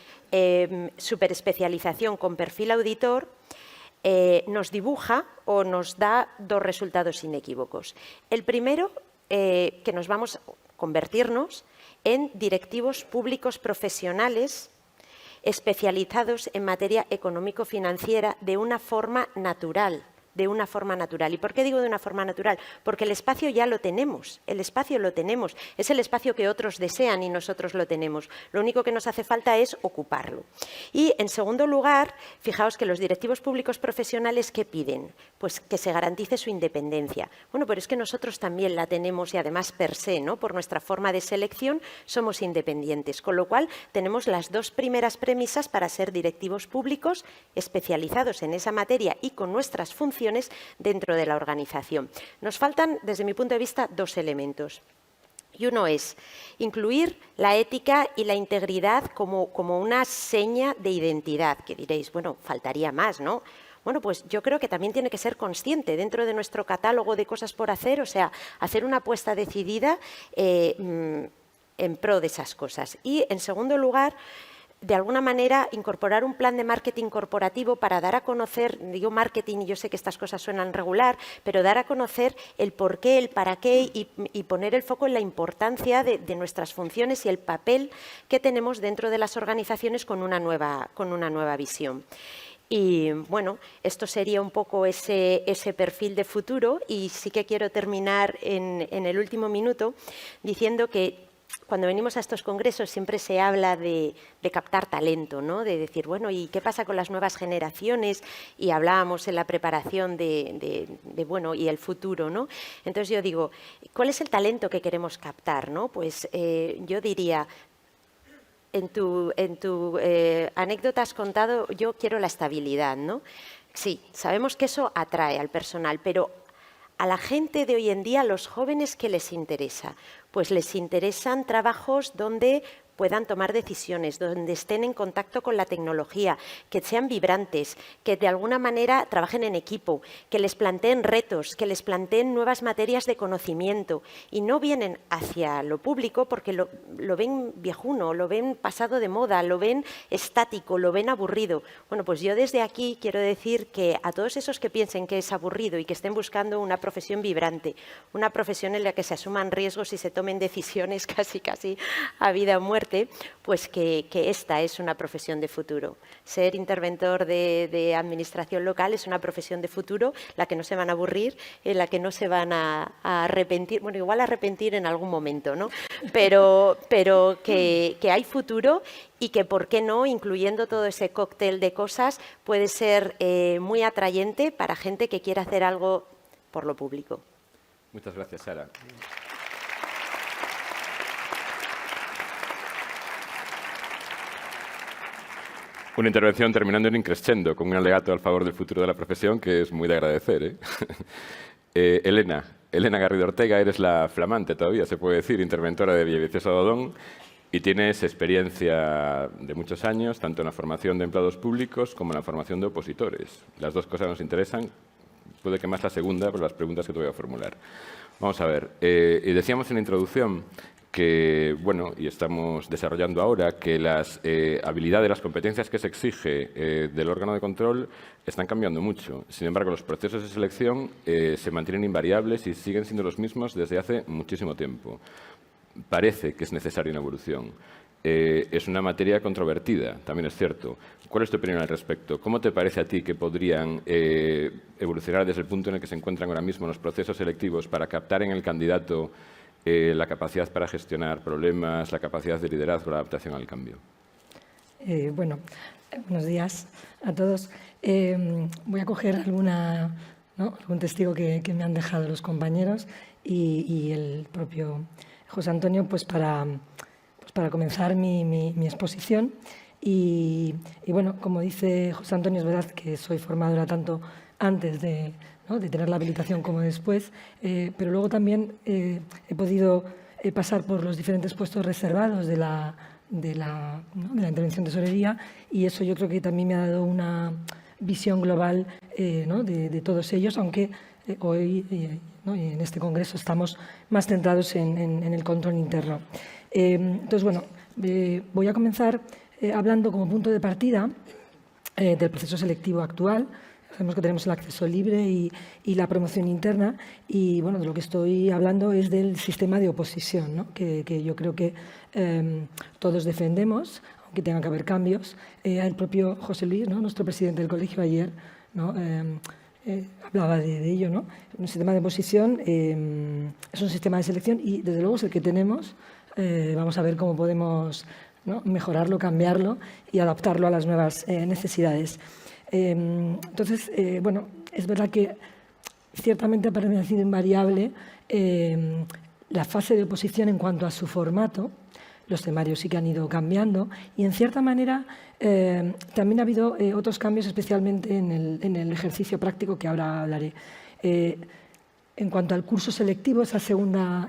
superespecialización con perfil auditor, nos dibuja o nos da dos resultados inequívocos. El primero, que nos vamos a convertirnos en directivos públicos profesionales especializados en materia económico-financiera de una forma natural, de una forma natural. ¿Y por qué digo de una forma natural? Porque el espacio ya lo tenemos, el espacio lo tenemos, es el espacio que otros desean y nosotros lo tenemos. Lo único que nos hace falta es ocuparlo. Y, en segundo lugar, fijaos que los directivos públicos profesionales, ¿qué piden? Pues que se garantice su independencia. Bueno, pero es que nosotros también la tenemos y además per se, ¿no? Por nuestra forma de selección somos independientes, con lo cual tenemos las dos primeras premisas para ser directivos públicos especializados en esa materia y con nuestras funciones dentro de la organización. Nos faltan, desde mi punto de vista, dos elementos. Y uno es incluir la ética y la integridad como una seña de identidad, que diréis, bueno, faltaría más, ¿no? Bueno, pues yo creo que también tiene que ser consciente dentro de nuestro catálogo de cosas por hacer, o sea, hacer una apuesta decidida en pro de esas cosas. Y, en segundo lugar, de alguna manera, incorporar un plan de marketing corporativo para dar a conocer, digo marketing y yo sé que estas cosas suenan regular, pero dar a conocer el por qué, el para qué y poner el foco en la importancia de nuestras funciones y el papel que tenemos dentro de las organizaciones con una nueva visión. Y bueno, esto sería un poco ese perfil de futuro y sí que quiero terminar en el último minuto diciendo que cuando venimos a estos congresos siempre se habla de captar talento, ¿no? De decir, bueno, ¿y qué pasa con las nuevas generaciones? Y hablábamos en la preparación bueno, y el futuro, ¿no? Entonces yo digo, ¿cuál es el talento que queremos captar, ¿no? Pues yo diría, en tu anécdota has contado, yo quiero la estabilidad, ¿no? Sí, sabemos que eso atrae al personal, pero a la gente de hoy en día, a los jóvenes, ¿qué les interesa? Pues les interesan trabajos donde puedan tomar decisiones, donde estén en contacto con la tecnología, que sean vibrantes, que de alguna manera trabajen en equipo, que les planteen retos, que les planteen nuevas materias de conocimiento y no vienen hacia lo público porque lo ven viejuno, lo ven pasado de moda, lo ven estático, lo ven aburrido. Bueno, pues yo desde aquí quiero decir que a todos esos que piensen que es aburrido y que estén buscando una profesión vibrante, una profesión en la que se asuman riesgos y se tomen decisiones casi a vida o muerte, pues que esta es una profesión de futuro. Ser interventor de administración local es una profesión de futuro, la que no se van a aburrir, en la que no se van a arrepentir, bueno, igual arrepentir en algún momento, ¿no? Pero que hay futuro y que, ¿por qué no?, incluyendo todo ese cóctel de cosas, puede ser muy atrayente para gente que quiera hacer algo por lo público. Muchas gracias, Sara. Una intervención terminando en increscendo, con un alegato al favor del futuro de la profesión que es muy de agradecer. Elena Garrido Ortega, eres la flamante todavía, se puede decir, interventora de Villaviciosa de Odón y tienes experiencia de muchos años, tanto en la formación de empleados públicos como en la formación de opositores. Las dos cosas nos interesan, puede que más la segunda por las preguntas que te voy a formular. Vamos a ver, y decíamos en la introducción que, bueno, y estamos desarrollando ahora, que las habilidades, las competencias que se exige del órgano de control están cambiando mucho. Sin embargo, los procesos de selección se mantienen invariables y siguen siendo los mismos desde hace muchísimo tiempo. Parece que es necesaria una evolución. Es una materia controvertida, también es cierto. ¿Cuál es tu opinión al respecto? ¿Cómo te parece a ti que podrían evolucionar desde el punto en el que se encuentran ahora mismo los procesos selectivos para captar en el candidato la capacidad para gestionar problemas, la capacidad de liderazgo, la adaptación al cambio? Bueno, buenos días a todos. Voy a coger algún testigo que me han dejado los compañeros y el propio José Antonio, pues para comenzar mi exposición. Y bueno, como dice José Antonio, es verdad que soy formadora tanto antes de tener la habilitación como después, pero luego también he podido pasar por los diferentes puestos reservados de la intervención de tesorería y eso yo creo que también me ha dado una visión global de todos ellos, aunque hoy en este congreso estamos más centrados en el control interno. Entonces, bueno, voy a comenzar hablando como punto de partida del proceso selectivo actual. Sabemos que tenemos el acceso libre y la promoción interna y bueno, de lo que estoy hablando es del sistema de oposición, ¿no? que yo creo que todos defendemos, aunque tenga que haber cambios. El propio José Luis, nuestro presidente del colegio ayer, hablaba de ello, ¿no? Un sistema de oposición es un sistema de selección y, desde luego, es el que tenemos. Vamos a ver cómo podemos, ¿no?, mejorarlo, cambiarlo y adaptarlo a las nuevas necesidades. Entonces, bueno, es verdad que ciertamente ha permanecido invariable la fase de oposición en cuanto a su formato. Los temarios sí que han ido cambiando y, en cierta manera, también ha habido otros cambios, especialmente en el ejercicio práctico, que ahora hablaré. En cuanto al curso selectivo, esa segunda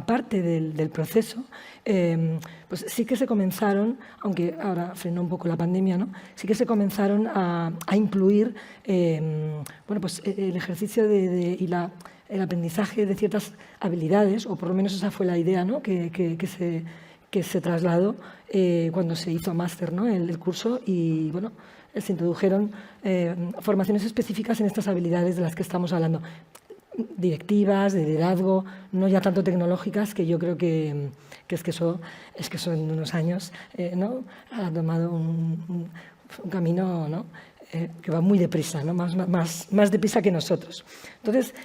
parte del proceso, pues sí que se comenzaron, aunque ahora frenó un poco la pandemia, ¿no?, sí que se comenzaron a incluir bueno, pues el ejercicio y el aprendizaje de ciertas habilidades, o por lo menos esa fue la idea, ¿no?, que se trasladó cuando se hizo máster, ¿no?, el curso, y bueno, se introdujeron formaciones específicas en estas habilidades de las que estamos hablando, directivas, de liderazgo, no ya tanto tecnológicas, que yo creo que eso en unos años, ¿no?, ha tomado un camino, ¿no?, que va muy deprisa, ¿no?, más deprisa que nosotros. Entonces,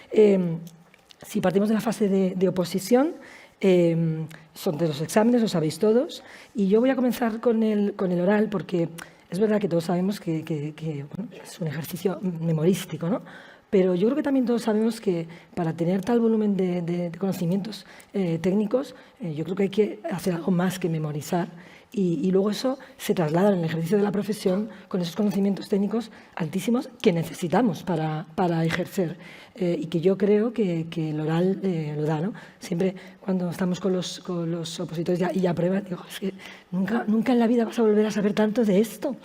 si partimos de la fase de oposición, son de los exámenes, lo sabéis todos, y yo voy a comenzar con el oral, porque es verdad que todos sabemos que bueno, es un ejercicio memorístico, ¿no?, pero yo creo que también todos sabemos que para tener tal volumen de conocimientos técnicos, yo creo que hay que hacer algo más que memorizar, y luego eso se traslada en el ejercicio de la profesión con esos conocimientos técnicos altísimos que necesitamos para ejercer, y que yo creo que el oral lo da, ¿no? Siempre cuando estamos con los opositores y ya prueban, digo, es que nunca en la vida vas a volver a saber tanto de esto,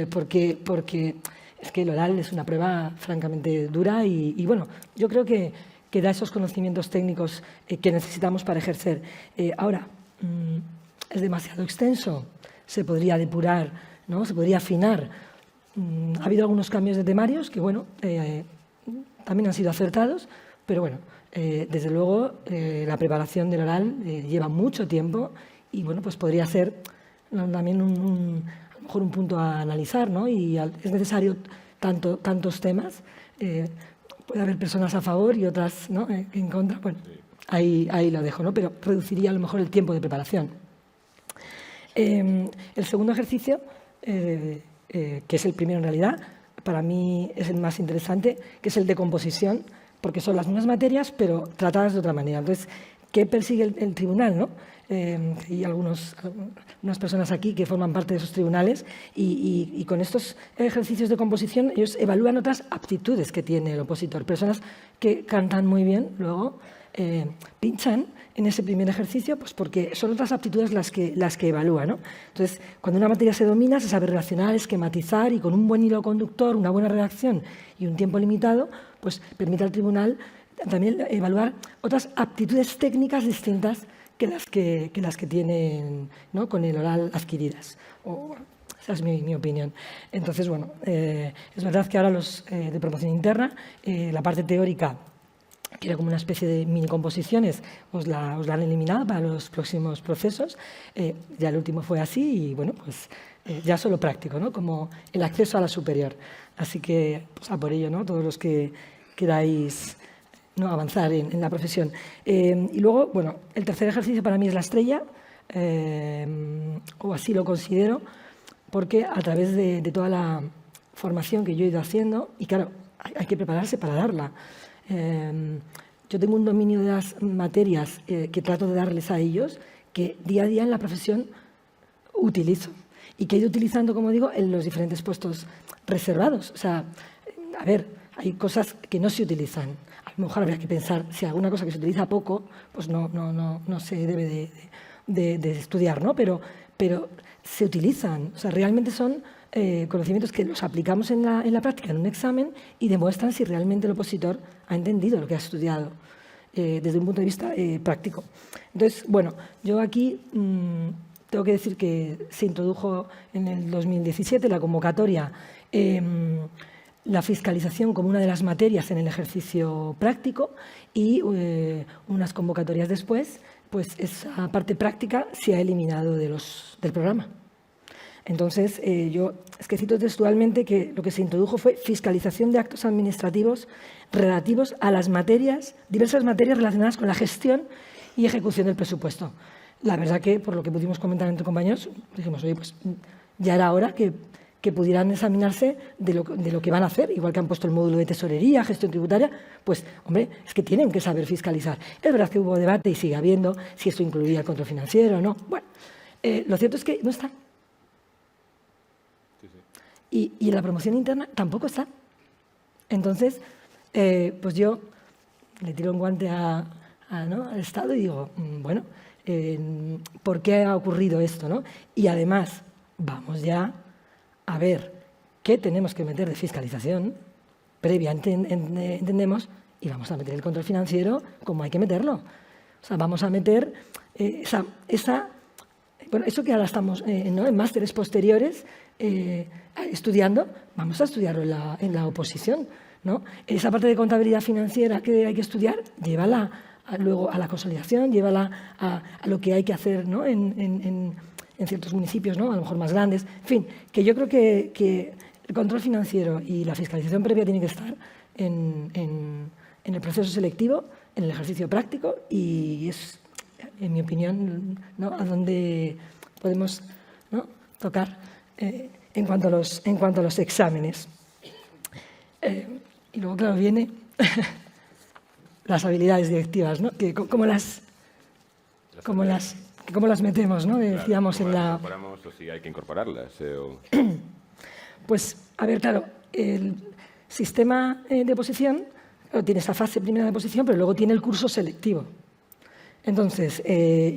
porque es que el oral es una prueba francamente dura y bueno, yo creo que da esos conocimientos técnicos que necesitamos para ejercer. Ahora, es demasiado extenso, se podría depurar, ¿no?, se podría afinar. Ha habido algunos cambios de temarios que, bueno, también han sido acertados, pero bueno, desde luego la preparación del oral lleva mucho tiempo y, bueno, pues podría ser también a lo mejor un punto a analizar, ¿no? Y es necesario tantos temas. Puede haber personas a favor y otras, ¿no?, en contra. Bueno, ahí lo dejo, ¿no? Pero reduciría a lo mejor el tiempo de preparación. El segundo ejercicio, que es el primero en realidad, para mí es el más interesante, que es el de composición, porque son las mismas materias, pero tratadas de otra manera. Entonces, ¿qué persigue el tribunal, no? Y algunas personas aquí que forman parte de esos tribunales, y con estos ejercicios de composición ellos evalúan otras aptitudes que tiene el opositor. Personas que cantan muy bien, luego pinchan en ese primer ejercicio, pues porque son otras aptitudes las que evalúan, ¿no? Entonces, cuando una materia se domina, se sabe relacionar, esquematizar, y con un buen hilo conductor, una buena redacción y un tiempo limitado, pues permite al tribunal también evaluar otras aptitudes técnicas distintas que las que tienen, ¿no?, con el oral adquiridas. Esa es mi opinión. Entonces, bueno, es verdad que ahora los de promoción interna, la parte teórica, que era como una especie de mini composiciones, os la han eliminado para los próximos procesos. Ya el último fue así y, bueno, pues ya solo práctico, ¿no?, como el acceso a la superior. Así que, pues a por ello, ¿no?, todos los que queráis, ¿no?, avanzar en la profesión. Y luego, bueno, el tercer ejercicio para mí es la estrella, o así lo considero, porque a través de toda la formación que yo he ido haciendo, y claro, hay que prepararse para darla. Yo tengo un dominio de las materias que trato de darles a ellos, que día a día en la profesión utilizo y que he ido utilizando, como digo, en los diferentes puestos reservados. O sea, a ver, hay cosas que no se utilizan. A lo mejor habría que pensar si alguna cosa que se utiliza poco, pues no se debe de estudiar, ¿no? Pero se utilizan. O sea, realmente son conocimientos que los aplicamos en la práctica, en un examen, y demuestran si realmente el opositor ha entendido lo que ha estudiado desde un punto de vista práctico. Entonces, bueno, yo aquí tengo que decir que se introdujo en el 2017 la convocatoria, la fiscalización como una de las materias en el ejercicio práctico, y unas convocatorias después, pues esa parte práctica se ha eliminado del programa. Entonces, yo es que cito textualmente que lo que se introdujo fue fiscalización de actos administrativos relativos a las materias, diversas materias relacionadas con la gestión y ejecución del presupuesto. La verdad que, por lo que pudimos comentar entre compañeros, dijimos, oye, pues ya era hora que pudieran examinarse de lo que van a hacer, igual que han puesto el módulo de tesorería, gestión tributaria, pues, hombre, es que tienen que saber fiscalizar. Es verdad que hubo debate y sigue habiendo si esto incluía el control financiero o no. Bueno, lo cierto es que no está. Y en la promoción interna tampoco está. Entonces, pues yo le tiro un guante al Estado y digo, bueno, ¿por qué ha ocurrido esto, no? Y además, vamos ya a ver qué tenemos que meter de fiscalización previa, entendemos, y vamos a meter el control financiero como hay que meterlo. O sea, vamos a meter bueno, eso que ahora estamos en másteres posteriores estudiando, vamos a estudiarlo en la oposición, ¿no? Esa parte de contabilidad financiera que hay que estudiar, llévala luego a la consolidación, llévala a lo que hay que hacer, ¿no? en ciertos municipios, ¿no? A lo mejor más grandes. En fin, que yo creo que el control financiero y la fiscalización previa tienen que estar en el proceso selectivo, en el ejercicio práctico, y es, en mi opinión, ¿no? a donde podemos, ¿no? tocar en cuanto a los exámenes. Y luego, claro, viene las habilidades directivas, ¿no? Que cómo las metemos, ¿no? Decíamos claro, en la... ¿incorporamos o si hay que incorporarlas? Pues, a ver, claro, el sistema de oposición tiene esa fase primera de oposición, pero luego tiene el curso selectivo. Entonces,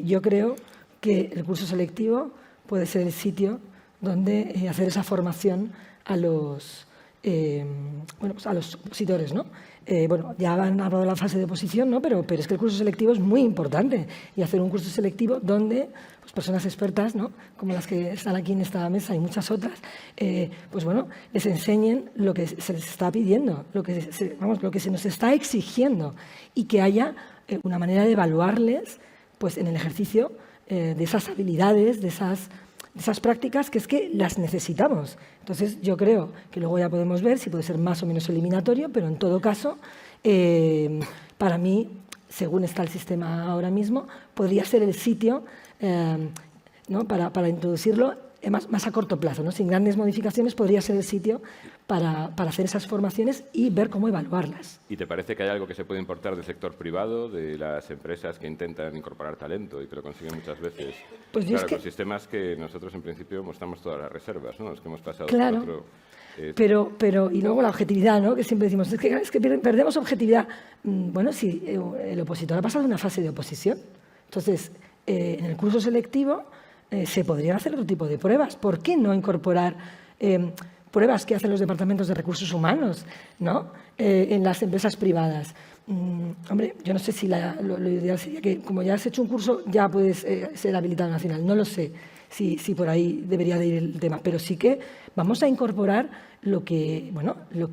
yo creo que el curso selectivo puede ser el sitio donde hacer esa formación a los opositores, ¿no? Bueno, ya han hablado de la fase de oposición, ¿no? Pero es que el curso selectivo es muy importante, y hacer un curso selectivo donde pues, personas expertas, ¿no? como las que están aquí en esta mesa y muchas otras, pues bueno, les enseñen lo que se les está pidiendo, lo que se nos está exigiendo, y que haya una manera de evaluarles pues, en el ejercicio de esas habilidades, de esas prácticas, que es que las necesitamos. Entonces, yo creo que luego ya podemos ver si puede ser más o menos eliminatorio, pero en todo caso, para mí, según está el sistema ahora mismo, podría ser el sitio ¿no? para introducirlo más a corto plazo, ¿no? Sin grandes modificaciones, podría ser el sitio para hacer esas formaciones y ver cómo evaluarlas. ¿Y te parece que hay algo que se puede importar del sector privado, de las empresas que intentan incorporar talento y que lo consiguen muchas veces? Pues claro, con sistemas que nosotros en principio mostramos todas las reservas, ¿no? Los que hemos pasado claro, por otro... Pero, y luego la objetividad, ¿no? Que siempre decimos, es que perdemos objetividad. Bueno, si el opositor ha pasado una fase de oposición, entonces, en el curso selectivo se podrían hacer otro tipo de pruebas. ¿Por qué no incorporar pruebas que hacen los departamentos de recursos humanos, ¿no? En las empresas privadas? Hombre, yo no sé si lo ideal sería que, como ya has hecho un curso, ya puedes ser habilitado nacional. No lo sé si por ahí debería de ir el tema, pero sí que vamos a incorporar lo que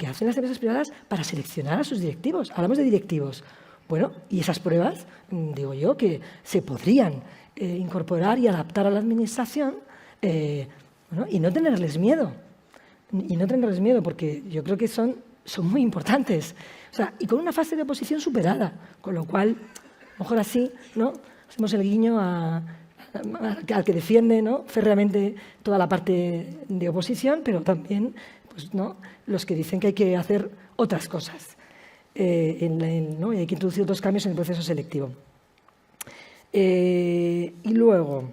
hacen las empresas privadas para seleccionar a sus directivos. Hablamos de directivos. Bueno, y esas pruebas, digo yo, que se podrían incorporar y adaptar a la administración y no tenerles miedo. Y no tenerles miedo, porque yo creo que son muy importantes. O sea, y con una fase de oposición superada, con lo cual, a lo mejor así, ¿no? Hacemos el guiño al que defiende, ¿no? férreamente toda la parte de oposición, pero también pues, ¿no? los que dicen que hay que hacer otras cosas. ¿no? Y hay que introducir otros cambios en el proceso selectivo. Y luego,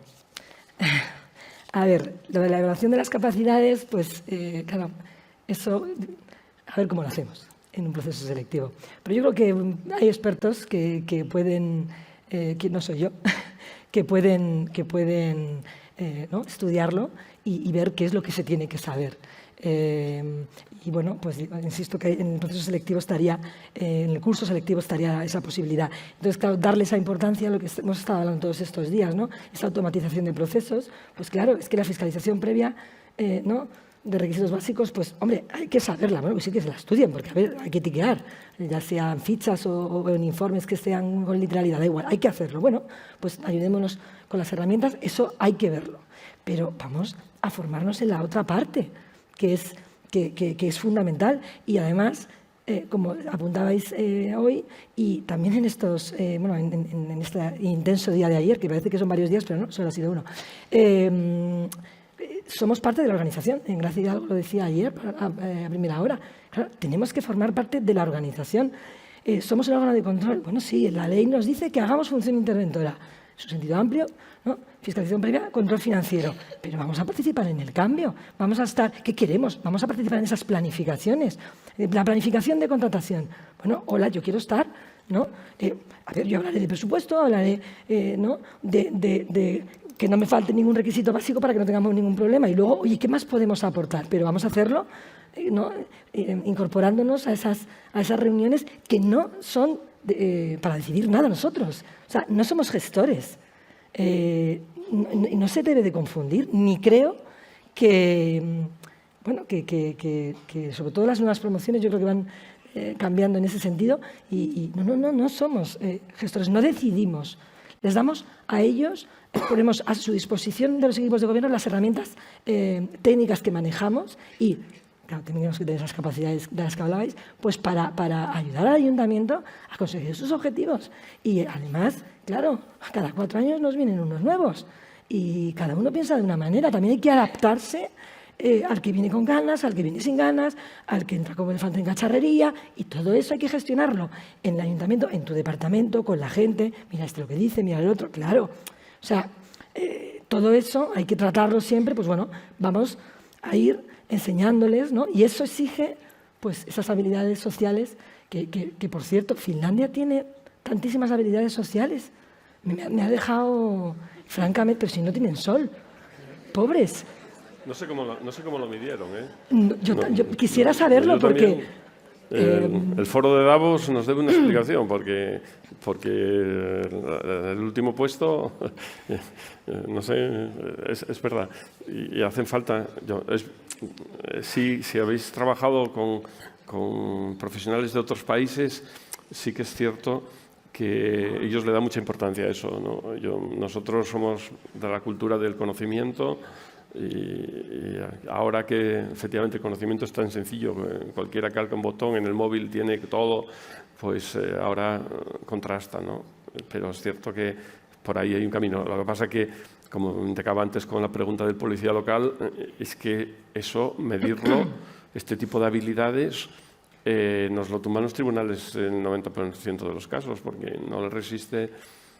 a ver, lo de la evaluación de las capacidades, pues claro, eso, a ver cómo lo hacemos en un proceso selectivo. Pero yo creo que hay expertos que pueden, que no soy yo, que pueden ¿no? estudiarlo y ver qué es lo que se tiene que saber. Y bueno, pues insisto que en el proceso selectivo estaría, en el curso selectivo estaría esa posibilidad. Entonces, claro, darle esa importancia a lo que hemos estado hablando todos estos días, ¿no? Esa automatización de procesos, pues claro, es que la fiscalización previa, ¿no? de requisitos básicos, pues, hombre, hay que saberla, bueno, pues sí que se la estudien, porque, a ver, hay que tiquear, ya sean fichas o en informes que sean con literalidad, da igual, hay que hacerlo. Bueno, pues ayudémonos con las herramientas, eso hay que verlo. Pero vamos a formarnos en la otra parte, que es fundamental. Y además, como apuntabais hoy, y también en estos, en este intenso día de ayer, que parece que son varios días, pero no, solo ha sido uno, somos parte de la organización. En Gracia Hidalgo lo decía ayer a primera hora. Claro, tenemos que formar parte de la organización. ¿Somos el órgano de control? Bueno, sí, la ley nos dice que hagamos función interventora. En su sentido amplio, ¿no? Fiscalización previa, control financiero. Pero vamos a participar en el cambio. Vamos a estar, ¿qué queremos? Vamos a participar en esas planificaciones. La planificación de contratación. Bueno, hola, yo quiero estar, ¿no? A ver, yo hablaré de presupuesto, hablaré, ¿no? de que no me falte ningún requisito básico para que no tengamos ningún problema. Y luego, oye, ¿qué más podemos aportar? Pero vamos a hacerlo, ¿no? Incorporándonos a esas reuniones que no son para decidir nada nosotros. O sea, no somos gestores. No se debe de confundir, ni creo que, bueno, que sobre todo las nuevas promociones yo creo que van cambiando en ese sentido y no somos gestores, no decidimos. Les damos a ellos, ponemos a su disposición de los equipos de gobierno las herramientas técnicas que manejamos y, claro, tenemos que tener esas capacidades de las que hablabais, pues para ayudar al ayuntamiento a conseguir sus objetivos. Y además, claro, cada 4 años nos vienen unos nuevos y cada uno piensa de una manera. También hay que adaptarse al que viene con ganas, al que viene sin ganas, al que entra como elefante en cacharrería, y todo eso hay que gestionarlo en el ayuntamiento, en tu departamento, con la gente. Mira este lo que dice, mira el otro, claro. O sea, todo eso hay que tratarlo siempre, pues bueno, vamos a ir enseñándoles, ¿no? Y eso exige, pues, esas habilidades sociales que por cierto, Finlandia tiene tantísimas habilidades sociales. Me ha dejado, francamente, pero si no tienen sol, pobres. No sé cómo lo midieron, ¿eh? Yo quisiera saberlo porque... El foro de Davos nos debe una explicación porque el último puesto, no sé, es verdad. Y hacen falta... Si habéis trabajado con profesionales de otros países, sí que es cierto que ellos le dan mucha importancia a eso, ¿no? Nosotros somos de la cultura del conocimiento. Y ahora que efectivamente el conocimiento es tan sencillo, cualquiera calca un botón, en el móvil tiene todo, pues ahora contrasta, ¿no? Pero es cierto que por ahí hay un camino. Lo que pasa es que, como indicaba antes con la pregunta del policía local, es que eso, medirlo, este tipo de habilidades, nos lo tumban los tribunales en el 90% de los casos, porque no le resiste.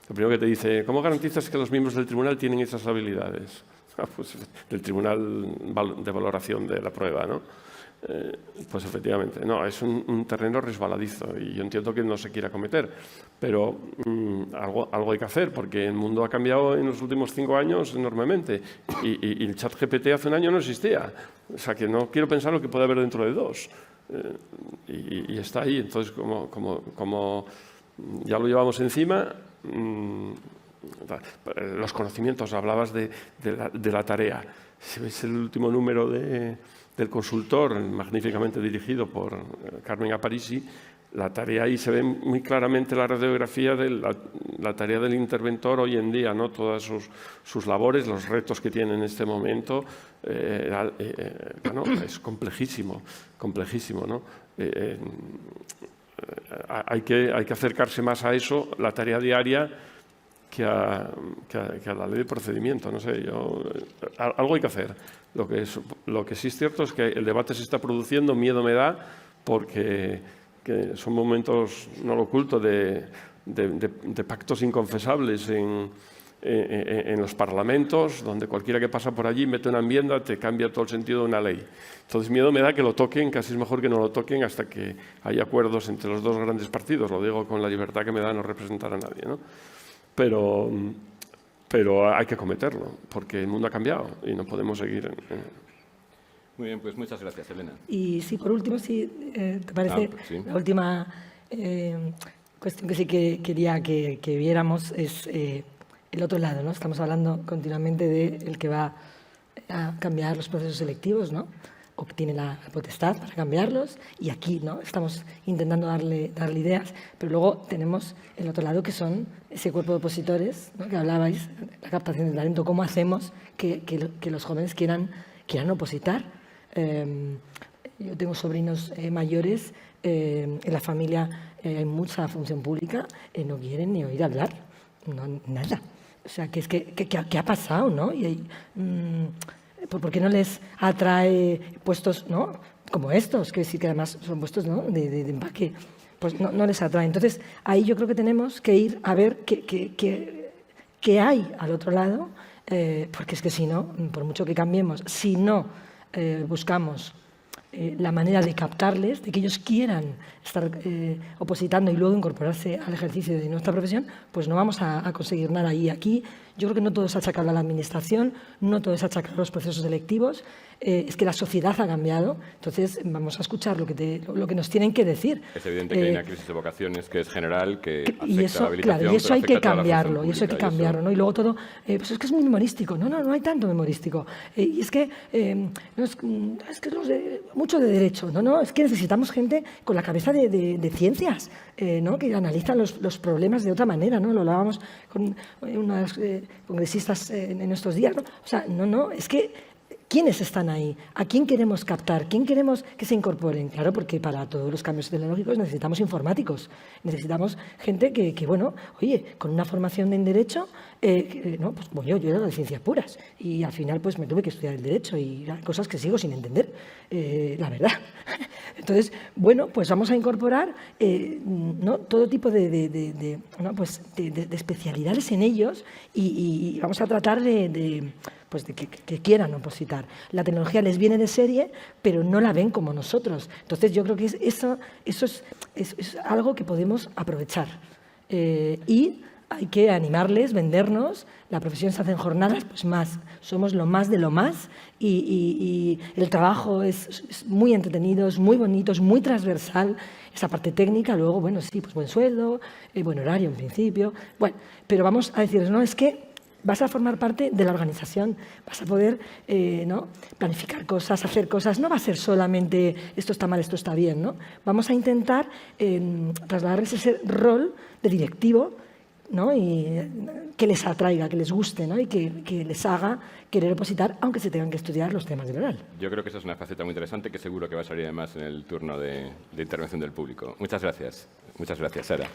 Lo primero que te dice, ¿cómo garantizas que los miembros del tribunal tienen esas habilidades? Pues del tribunal de valoración de la prueba, ¿no? Pues efectivamente, no, es un terreno resbaladizo y yo entiendo que no se quiera cometer, pero algo hay que hacer porque el mundo ha cambiado en los últimos 5 años enormemente y el chat GPT hace un año no existía, o sea que no quiero pensar lo que puede haber dentro de 2 y está ahí, entonces como ya lo llevamos encima. Los conocimientos, hablabas de la tarea. Si veis el último número del consultor, magníficamente dirigido por Carmen Aparici, la tarea ahí se ve muy claramente la radiografía de la tarea del interventor hoy en día, ¿no? Todas sus labores, los retos que tiene en este momento. Bueno, es complejísimo, ¿no? Hay que acercarse más a eso, la tarea diaria, que a la ley de procedimiento. No sé, algo hay que hacer. Lo que sí es cierto es que el debate se está produciendo, miedo me da, porque son momentos, no lo oculto, de pactos inconfesables en los parlamentos, donde cualquiera que pasa por allí mete una enmienda, te cambia todo el sentido de una ley. Entonces, miedo me da que lo toquen, casi es mejor que no lo toquen hasta que haya acuerdos entre los dos grandes partidos. Lo digo con la libertad que me da no representar a nadie, ¿no? Pero hay que cometerlo, porque el mundo ha cambiado y no podemos seguir. Muy bien, pues muchas gracias, Elena. Y sí, por último, si te parece, sí. La última cuestión que sí que quería que viéramos es el otro lado, ¿no? Estamos hablando continuamente del que va a cambiar los procesos selectivos, ¿no? o que tiene la potestad para cambiarlos, y aquí, ¿no?, estamos intentando darle ideas, pero luego tenemos el otro lado, que son ese cuerpo de opositores, ¿no?, que hablabais, la captación de talento. ¿Cómo hacemos que los jóvenes quieran opositar? Yo tengo sobrinos mayores, en la familia hay mucha función pública, no quieren ni oír hablar, no, nada. O sea, ¿qué ha pasado, no? ¿Por qué no les atrae puestos, ¿no?, como estos, que sí que además son puestos, ¿no?, de empaque? Pues no les atrae. Entonces, ahí yo creo que tenemos que ir a ver qué hay al otro lado, porque es que si no, por mucho que cambiemos, si no buscamos la manera de captarles, de que ellos quieran estar opositando y luego incorporarse al ejercicio de nuestra profesión, pues no vamos a conseguir nada. Y aquí yo creo que no todo es achacable a la administración, no todo es achacable a los procesos selectivos, es que la sociedad ha cambiado, entonces vamos a escuchar lo que nos tienen que decir. Es evidente que hay una crisis de vocaciones que es general, que afecta y eso, a la habilitación, claro, y eso hay que cambiarlo, ¿no? Y luego todo, pues es que es muy memorístico. No hay tanto memorístico. Y es que, es que mucho de derecho, no, es que necesitamos gente con la cabeza de ciencias, ¿no?, que analizan los problemas de otra manera, ¿no? Lo hablábamos con unas congresistas en estos días, ¿no? O sea, no, es que ¿quiénes están ahí? ¿A quién queremos captar? ¿Quién queremos que se incorporen? Claro, porque para todos los cambios tecnológicos necesitamos informáticos, necesitamos gente que bueno, oye, con una formación en Derecho, no, pues yo era de ciencias puras y al final pues me tuve que estudiar el Derecho y hay cosas que sigo sin entender, la verdad. Entonces, bueno, pues vamos a incorporar ¿no?, todo tipo de especialidades en ellos y vamos a tratar de que quieran opositar. La tecnología les viene de serie, pero no la ven como nosotros. Entonces, yo creo que eso es algo que podemos aprovechar. Y hay que animarles, vendernos. La profesión se hace en jornadas, pues más. Somos lo más de lo más y el trabajo es muy entretenido, es muy bonito, es muy transversal. Esa parte técnica, luego, bueno, sí, pues buen sueldo, buen horario en principio. Bueno, pero vamos a decirles, no, es que vas a formar parte de la organización, vas a poder ¿no?, planificar cosas, hacer cosas. No va a ser solamente esto está mal, esto está bien, ¿no? Vamos a intentar trasladarles ese rol de directivo, ¿no?, y que les atraiga, que les guste, ¿no?, y que les haga querer opositar, aunque se tengan que estudiar los temas del oral. Yo creo que esa es una faceta muy interesante que seguro que va a salir además en el turno de intervención del público. Muchas gracias. Muchas gracias, Sara.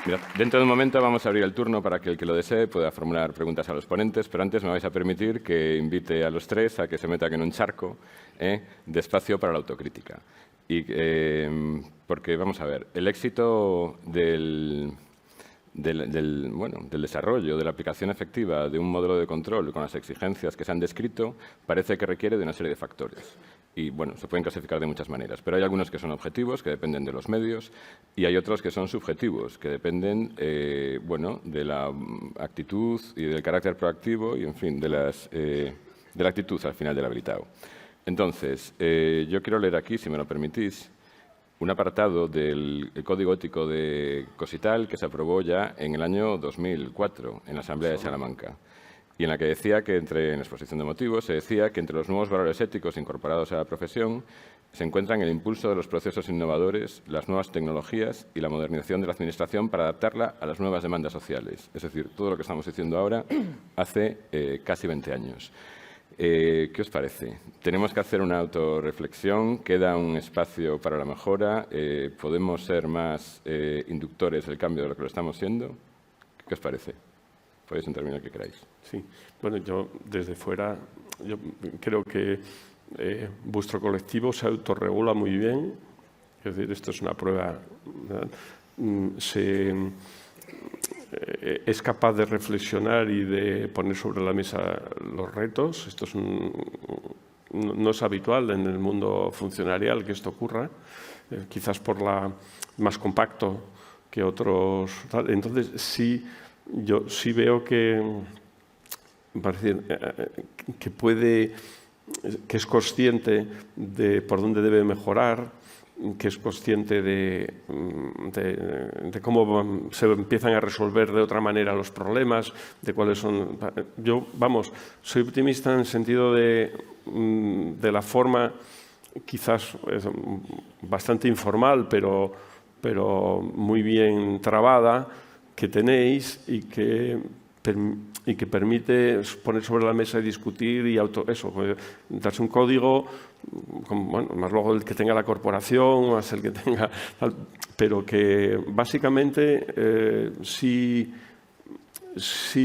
Mira, dentro de un momento vamos a abrir el turno para que el que lo desee pueda formular preguntas a los ponentes, pero antes me vais a permitir que invite a los tres a que se metan en un charco de espacio para la autocrítica. Porque, vamos a ver, el éxito del desarrollo, de la aplicación efectiva de un modelo de control con las exigencias que se han descrito, parece que requiere de una serie de factores. Y, bueno, se pueden clasificar de muchas maneras, pero hay algunos que son objetivos, que dependen de los medios, y hay otros que son subjetivos, que dependen, de la actitud y del carácter proactivo y, en fin, de la actitud al final del habilitado. Entonces, yo quiero leer aquí, si me lo permitís, un apartado del Código Ético de Cosital que se aprobó ya en el año 2004 en la Asamblea de Salamanca, y en la que decía que, en la exposición de motivos, se decía que entre los nuevos valores éticos incorporados a la profesión se encuentran el impulso de los procesos innovadores, las nuevas tecnologías y la modernización de la Administración para adaptarla a las nuevas demandas sociales. Es decir, todo lo que estamos diciendo ahora hace casi 20 años. ¿Qué os parece? ¿Tenemos que hacer una autorreflexión? ¿Queda un espacio para la mejora? ¿Podemos ser más inductores del cambio de lo que lo estamos siendo? ¿Qué os parece? Podéis intervenir el que queráis. Sí, bueno, yo desde fuera, yo creo que vuestro colectivo se autorregula muy bien, es decir, esto es una prueba, es capaz de reflexionar y de poner sobre la mesa los retos. Esto no es habitual en el mundo funcionarial que esto ocurra, quizás por más compacto que otros. Entonces, sí, yo sí veo que es consciente de por dónde debe mejorar, que es consciente de cómo se empiezan a resolver de otra manera los problemas, de cuáles son... Yo, vamos, soy optimista en el sentido de la forma, quizás bastante informal, pero muy bien trabada, que tenéis y que permite poner sobre la mesa y discutir y darse un código, bueno, más luego el que tenga la corporación, más el que tenga... Pero que básicamente sí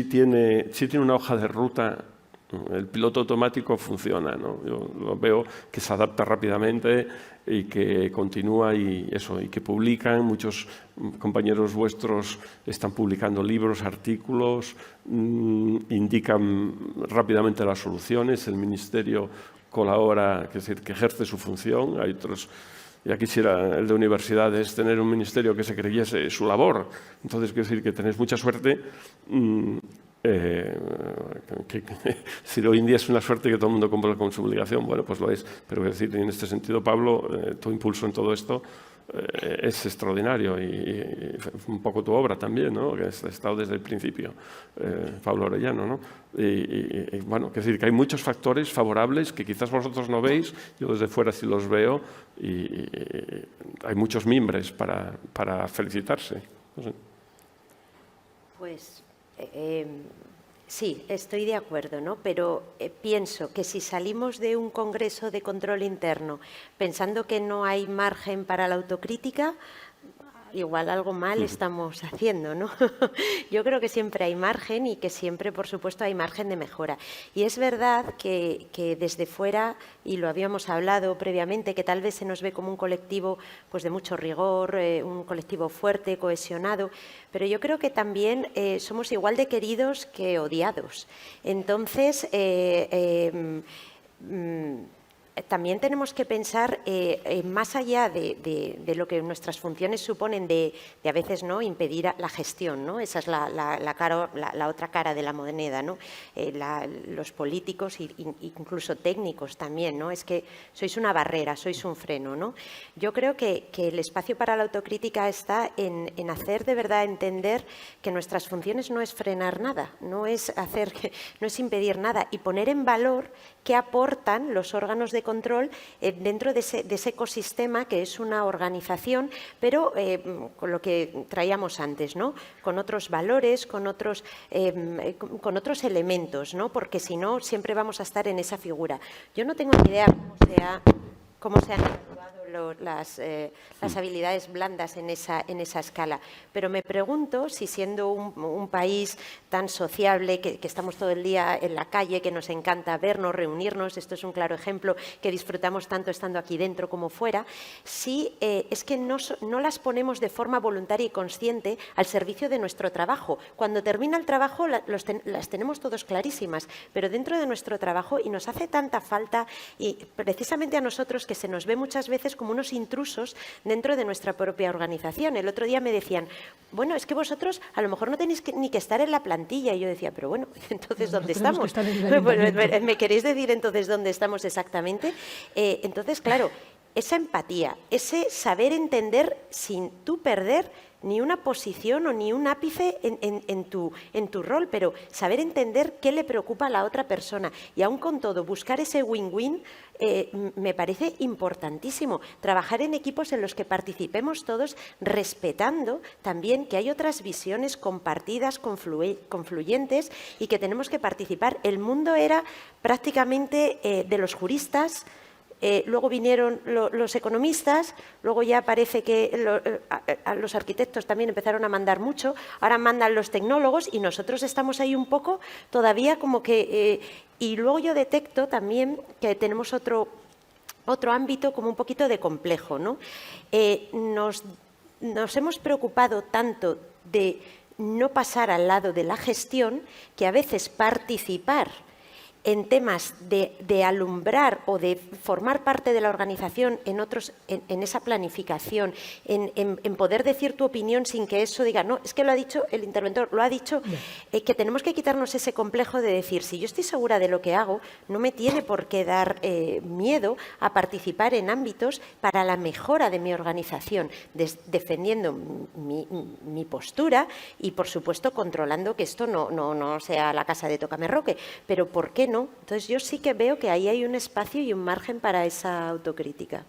tiene una hoja de ruta. El piloto automático funciona, ¿no? Yo lo veo que se adapta rápidamente y que continúa y que publican. Muchos compañeros vuestros están publicando libros, artículos, indican rápidamente las soluciones. El Ministerio colabora, es decir, que ejerce su función. Hay otros... Ya quisiera el de universidades tener un ministerio que se creyese su labor. Entonces, quiero decir que tenéis mucha suerte. Si hoy en día es una suerte que todo el mundo cumpla con su obligación, bueno, pues lo es. Pero quiero decir, en este sentido, Pablo, tu impulso en todo esto es extraordinario y un poco tu obra también, ¿no? Que has estado desde el principio, Pablo Orellano, ¿no? Y bueno, quiero decir que hay muchos factores favorables que quizás vosotros no veis, yo desde fuera sí los veo y hay muchos mimbres para felicitarse. No sé. Pues sí, estoy de acuerdo, ¿no? Pero pienso que si salimos de un congreso de control interno pensando que no hay margen para la autocrítica, igual algo mal estamos haciendo, ¿no? Yo creo que siempre hay margen y que siempre, por supuesto, hay margen de mejora. Y es verdad que desde fuera, y lo habíamos hablado previamente, que tal vez se nos ve como un colectivo pues, de mucho rigor, un colectivo fuerte, cohesionado, pero yo creo que también somos igual de queridos que odiados. Entonces, también tenemos que pensar más allá de lo que nuestras funciones suponen de a veces no impedir la gestión, ¿no? Esa es la otra cara de la moneda, ¿no? Los políticos e incluso técnicos también, ¿no? Es que sois una barrera, sois un freno, ¿no? Yo creo que el espacio para la autocrítica está en hacer de verdad entender que nuestras funciones no es frenar nada, no es impedir nada y poner en valor qué aportan los órganos de control dentro de ese ecosistema que es una organización, pero con lo que traíamos antes, ¿no? Con otros valores, con otros elementos, ¿no? Porque si no, siempre vamos a estar en esa figura. Yo no tengo ni idea cómo se han evaluado las habilidades blandas en esa escala. Pero me pregunto si siendo un país tan sociable, que estamos todo el día en la calle, que nos encanta vernos, reunirnos, esto es un claro ejemplo que disfrutamos tanto estando aquí dentro como fuera, si es que no las ponemos de forma voluntaria y consciente al servicio de nuestro trabajo. Cuando termina el trabajo las tenemos todos clarísimas, pero dentro de nuestro trabajo, y nos hace tanta falta, y precisamente a nosotros que se nos ve muchas veces como unos intrusos dentro de nuestra propia organización. El otro día me decían, bueno, es que vosotros a lo mejor no tenéis ni que estar en la plantilla. Y yo decía, pero bueno, entonces, ¿dónde estamos? ¿Me queréis decir entonces dónde estamos exactamente? Entonces, claro, esa empatía, ese saber entender sin tú perder ni una posición o ni un ápice en tu rol, pero saber entender qué le preocupa a la otra persona y aún con todo buscar ese win-win me parece importantísimo. Trabajar en equipos en los que participemos todos respetando también que hay otras visiones compartidas, confluyentes y que tenemos que participar. El mundo era prácticamente de los juristas. Luego vinieron los economistas, luego ya parece que los arquitectos también empezaron a mandar mucho, ahora mandan los tecnólogos y nosotros estamos ahí un poco todavía como que... y luego yo detecto también que tenemos otro ámbito como un poquito de complejo, ¿no? Nos hemos preocupado tanto de no pasar al lado de la gestión que a veces participar en temas de alumbrar o de formar parte de la organización en esa planificación, en poder decir tu opinión sin que eso diga, no, es que lo ha dicho el interventor, lo ha dicho, que tenemos que quitarnos ese complejo de decir, si yo estoy segura de lo que hago, no me tiene por qué dar miedo a participar en ámbitos para la mejora de mi organización, defendiendo mi postura y, por supuesto, controlando que esto no sea la casa de Tócame Roque, pero ¿por qué no? Entonces yo sí que veo que ahí hay un espacio y un margen para esa autocrítica.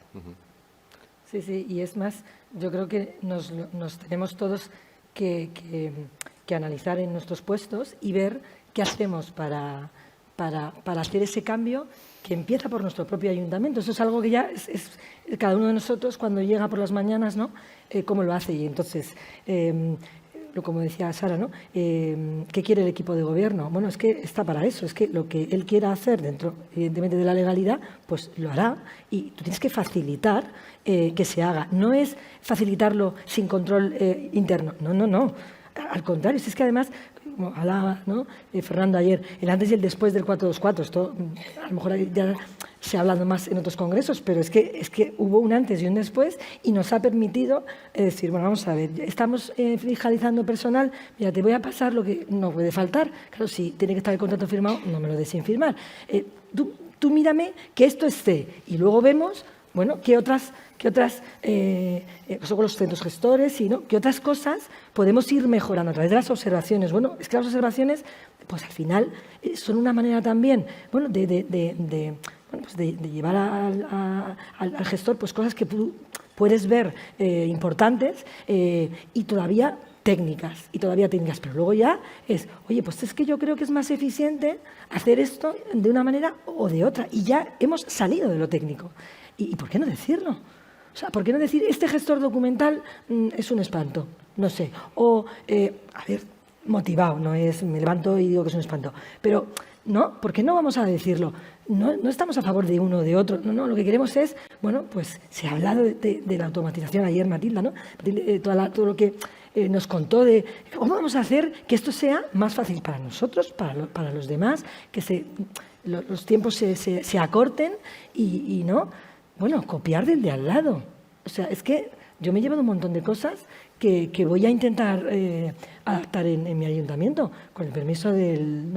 Sí, sí, y es más, yo creo que nos tenemos todos que analizar en nuestros puestos y ver qué hacemos para hacer ese cambio que empieza por nuestro propio ayuntamiento. Eso es algo que ya es cada uno de nosotros cuando llega por las mañanas, ¿no? Cómo lo hace. Y entonces, como decía Sara, ¿no? ¿Qué quiere el equipo de gobierno? Bueno, es que está para eso, es que lo que él quiera hacer dentro, evidentemente, de la legalidad, pues lo hará y tú tienes que facilitar que se haga. No es facilitarlo sin control interno, no. Al contrario, es que además, como hablaba, ¿no? Fernando ayer, el antes y el después del 424, esto a lo mejor ya se ha hablado más en otros congresos, pero es que hubo un antes y un después y nos ha permitido decir, bueno, vamos a ver, estamos fijalizando personal, mira, te voy a pasar lo que no puede faltar. Claro, si tiene que estar el contrato firmado, no me lo des sin firmar. Tú mírame que esto esté y luego vemos, bueno, qué otras son los centros gestores y ¿no? qué otras cosas podemos ir mejorando a través de las observaciones. Bueno, es que las observaciones, pues al final son una manera también, bueno, de llevar al gestor pues cosas que puedes ver importantes y todavía técnicas, pero luego ya es, oye, pues es que yo creo que es más eficiente hacer esto de una manera o de otra y ya hemos salido de lo técnico. ¿Y por qué no decirlo? O sea, ¿por qué no decir, este gestor documental es un espanto? No sé. O, a ver, motivado, no es, me levanto y digo que es un espanto. Pero, ¿no? ¿Por qué no vamos a decirlo? No estamos a favor de uno o de otro. No, lo que queremos es, bueno, pues se ha hablado de la automatización ayer, Matilda, ¿no? Todo lo que nos contó de cómo vamos a hacer que esto sea más fácil para nosotros, para los demás, que los tiempos se acorten y no... Bueno, copiar del de al lado. O sea, es que yo me he llevado un montón de cosas que voy a intentar adaptar en mi ayuntamiento, con el permiso del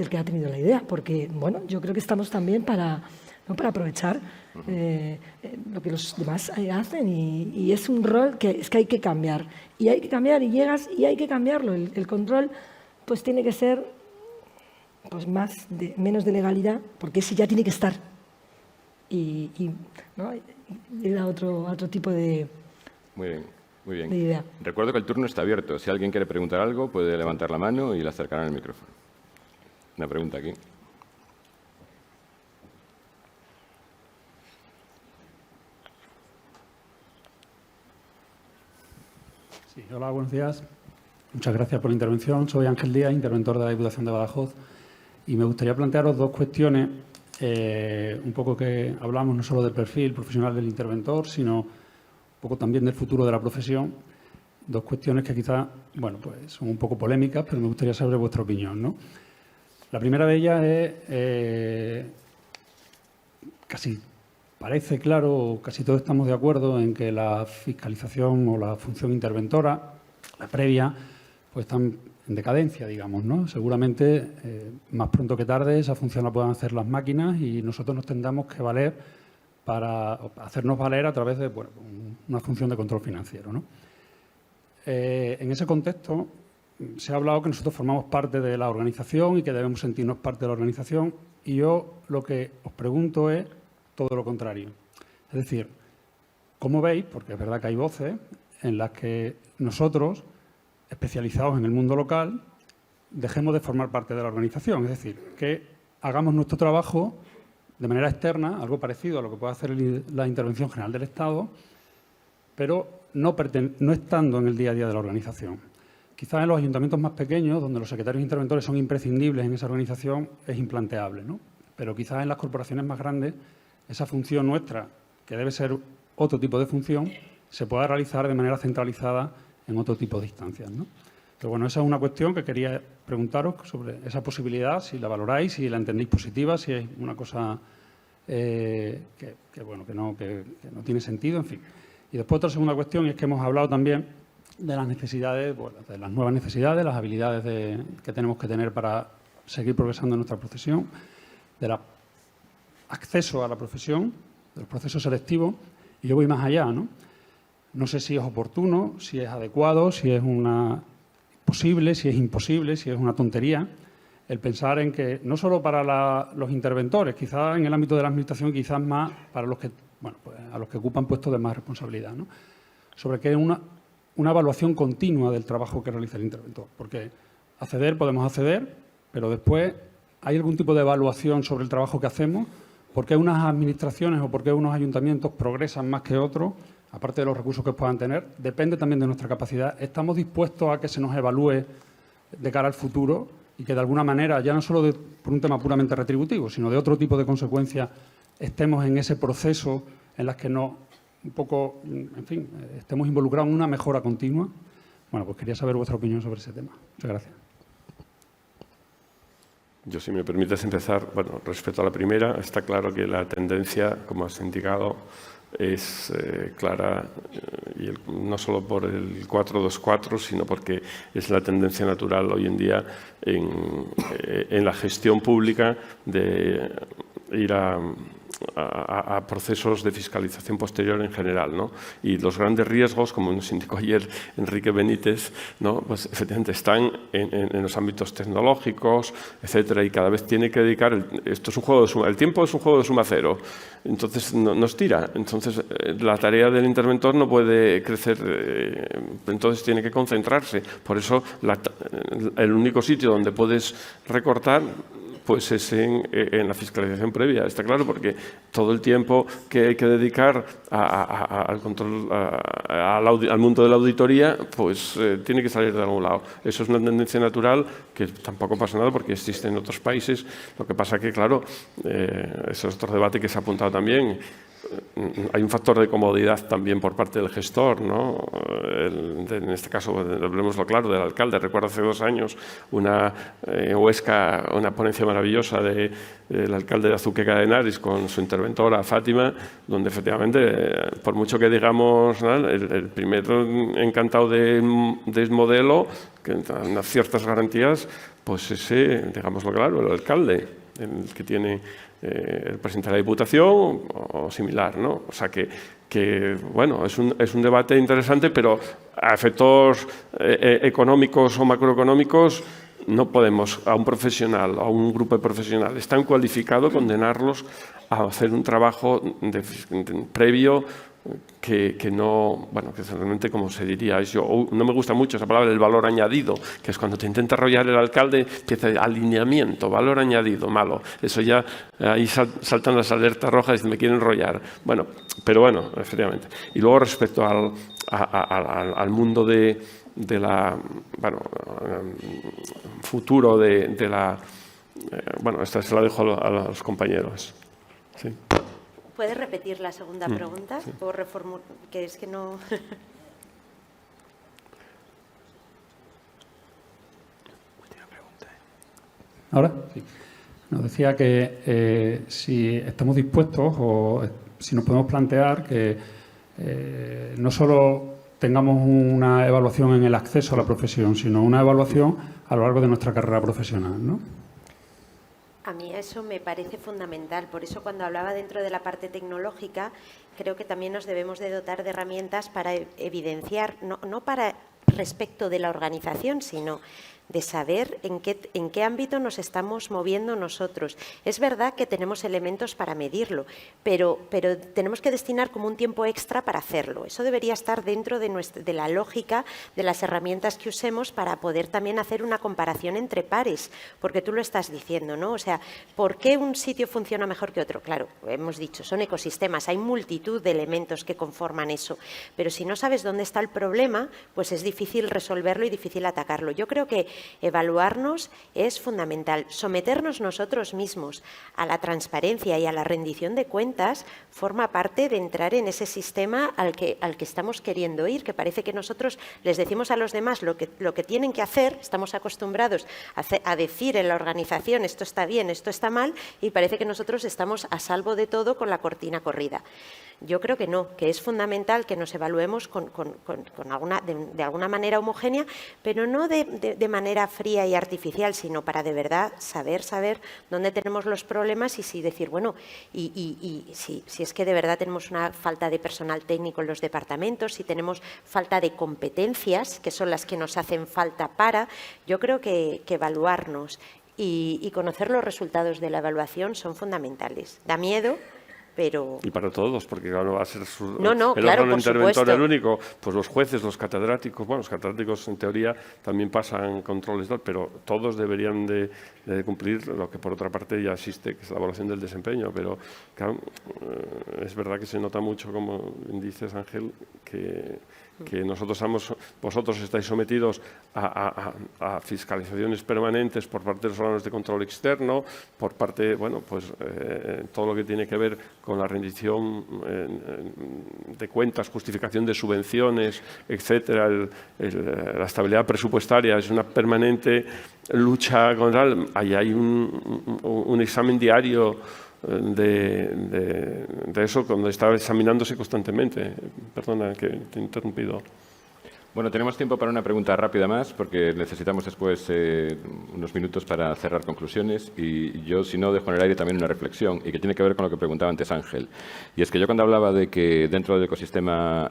que ha tenido la idea, porque, bueno, yo creo que estamos también para aprovechar lo que los demás hacen y es un rol que hay que cambiar. Y hay que cambiar y llegas y hay que cambiarlo. El control pues tiene que ser pues menos de legalidad, porque ese ya tiene que estar. Y ¿no? Era otro tipo de... Muy bien. De idea. Recuerdo que el turno está abierto. Si alguien quiere preguntar algo, puede levantar la mano y le acercarán el micrófono. Una pregunta aquí. Sí, hola, buenos días. Muchas gracias por la intervención. Soy Ángel Díaz, interventor de la Diputación de Badajoz, y me gustaría plantearos dos cuestiones. Un poco que hablamos no solo del perfil profesional del interventor, sino un poco también del futuro de la profesión. Dos cuestiones que quizás, bueno, pues son un poco polémicas, pero me gustaría saber vuestra opinión, ¿no? La primera de ellas es, casi parece claro, o casi todos estamos de acuerdo en que la fiscalización o la función interventora, la previa, pues están en decadencia, digamos, ¿no? Seguramente, más pronto que tarde, esa función la puedan hacer las máquinas y nosotros nos tendremos que valer para hacernos valer a través de una función de control financiero, ¿no? En ese contexto, se ha hablado que nosotros formamos parte de la organización y que debemos sentirnos parte de la organización, y yo lo que os pregunto es todo lo contrario. Es decir, ¿cómo veis? Porque es verdad que hay voces en las que nosotros, especializados en el mundo local, dejemos de formar parte de la organización. Es decir, que hagamos nuestro trabajo de manera externa, algo parecido a lo que puede hacer la Intervención General del Estado, pero no estando en el día a día de la organización. Quizás en los ayuntamientos más pequeños, donde los secretarios interventores son imprescindibles en esa organización, es implanteable, ¿no? Pero quizás en las corporaciones más grandes, esa función nuestra, que debe ser otro tipo de función, se pueda realizar de manera centralizada en otro tipo de instancias, ¿no? Pero bueno, esa es una cuestión que quería preguntaros sobre esa posibilidad, si la valoráis, si la entendéis positiva, si es una cosa que no tiene sentido, en fin. Y después otra segunda cuestión es que hemos hablado también de las necesidades, de las nuevas necesidades, las habilidades que tenemos que tener para seguir progresando en nuestra profesión, del acceso a la profesión, de los procesos selectivos, y yo voy más allá, ¿no? No sé si es oportuno, si es adecuado, si es posible, si es imposible, si es una tontería, el pensar en que no solo para los interventores, quizás en el ámbito de la administración, quizás más para los que, a los que ocupan puestos de más responsabilidad, ¿no? Sobre que es una evaluación continua del trabajo que realiza el interventor. Porque podemos acceder, pero después hay algún tipo de evaluación sobre el trabajo que hacemos, por qué unas administraciones o por qué unos ayuntamientos progresan más que otros, aparte de los recursos que puedan tener, depende también de nuestra capacidad. ¿Estamos dispuestos a que se nos evalúe de cara al futuro y que de alguna manera, ya no solo por un tema puramente retributivo, sino de otro tipo de consecuencias, estemos en ese proceso en las que estemos involucrados en una mejora continua? Bueno, pues quería saber vuestra opinión sobre ese tema. Muchas gracias. Yo, si me permites empezar, respecto a la primera, está claro que la tendencia, como has indicado, es clara, y no solo por el 424, sino porque es la tendencia natural hoy en día en la gestión pública de ir a procesos de fiscalización posterior en general, ¿no? Y los grandes riesgos, como nos indicó ayer Enrique Benítez, ¿no? Pues efectivamente están en los ámbitos tecnológicos, etcétera, y cada vez tiene que dedicar, esto es un juego de suma, el tiempo es un juego de suma cero, entonces nos tira, entonces la tarea del interventor no puede crecer, entonces tiene que concentrarse, por eso el único sitio donde puedes recortar pues es en la fiscalización previa, está claro, porque todo el tiempo que hay que dedicar al control, al mundo de la auditoría, pues tiene que salir de algún lado. Eso es una tendencia natural que tampoco pasa nada porque existe en otros países. Lo que pasa que, claro, eso es otro debate que se ha apuntado también. Hay un factor de comodidad también por parte del gestor, ¿no? En este caso, hablemoslo claro, del alcalde. Recuerdo hace 2 años en Huesca, una ponencia maravillosa del alcalde de Azuqueca de Henares con su interventora Fátima, donde efectivamente, por mucho que digamos, ¿no? el primero encantado del modelo, que da unas ciertas garantías, pues ese, digámoslo claro, el alcalde, el que tiene el presidente de la Diputación o similar, ¿no? O sea que bueno, es un debate interesante, pero a efectos económicos o macroeconómicos no podemos a un profesional, a un grupo de profesionales tan cualificado condenarlos a hacer un trabajo previo que no, bueno, que realmente, como se diría, no me gusta mucho esa palabra, el valor añadido, que es cuando te intenta arrollar el alcalde, empieza alineamiento, valor añadido, malo. Eso ya, ahí saltan las alertas rojas y dicen, me quieren enrollar. Bueno, pero bueno, efectivamente. Y luego respecto al mundo de la, bueno, futuro de la, bueno, esta se la dejo a los compañeros. Sí. ¿Puedes repetir la segunda pregunta? Sí. O reformular, que es que no... ¿Ahora? Sí. Nos decía que si estamos dispuestos o si nos podemos plantear que no solo tengamos una evaluación en el acceso a la profesión, sino una evaluación a lo largo de nuestra carrera profesional, ¿no? A mí eso me parece fundamental. Por eso, cuando hablaba dentro de la parte tecnológica, creo que también nos debemos de dotar de herramientas para evidenciar, no para respecto de la organización, sino de saber en qué ámbito nos estamos moviendo nosotros. Es verdad que tenemos elementos para medirlo, pero tenemos que destinar como un tiempo extra para hacerlo. Eso debería estar dentro de la lógica de las herramientas que usemos para poder también hacer una comparación entre pares, porque tú lo estás diciendo, ¿no? O sea, ¿por qué un sitio funciona mejor que otro? Claro, hemos dicho, son ecosistemas, hay multitud de elementos que conforman eso, pero si no sabes dónde está el problema, pues es difícil resolverlo y difícil atacarlo. Yo creo que evaluarnos es fundamental. Someternos nosotros mismos a la transparencia y a la rendición de cuentas forma parte de entrar en ese sistema al que estamos queriendo ir, que parece que nosotros les decimos a los demás lo que tienen que hacer, estamos acostumbrados a decir en la organización esto está bien, esto está mal, y parece que nosotros estamos a salvo de todo con la cortina corrida. Yo creo que no, que es fundamental que nos evaluemos de alguna manera homogénea, pero no de manera fría y artificial, sino para de verdad saber dónde tenemos los problemas y si decir, bueno, y si es que de verdad tenemos una falta de personal técnico en los departamentos, si tenemos falta de competencias, que son las que nos hacen falta yo creo que evaluarnos y conocer los resultados de la evaluación son fundamentales. Da miedo, pero... Y para todos, porque no va a ser el claro, órgano por interventor supuesto. el único. Pues los jueces, los catedráticos, bueno, los catedráticos en teoría también pasan controles, pero todos deberían de cumplir lo que por otra parte ya existe, que es la evaluación del desempeño. Pero claro, es verdad que se nota mucho, como dices, Ángel, que vosotros estáis sometidos a fiscalizaciones permanentes por parte de los órganos de control externo, por parte, bueno, pues todo lo que tiene que ver con la rendición de cuentas, justificación de subvenciones, etcétera, la estabilidad presupuestaria es una permanente lucha contra ahí hay un examen diario de eso, cuando está examinándose constantemente. Perdona que te he interrumpido. Bueno, tenemos tiempo para una pregunta rápida más, porque necesitamos después unos minutos para cerrar conclusiones. Y yo, si no, dejo en el aire también una reflexión, y que tiene que ver con lo que preguntaba antes Ángel. Y es que yo, cuando hablaba de que dentro del ecosistema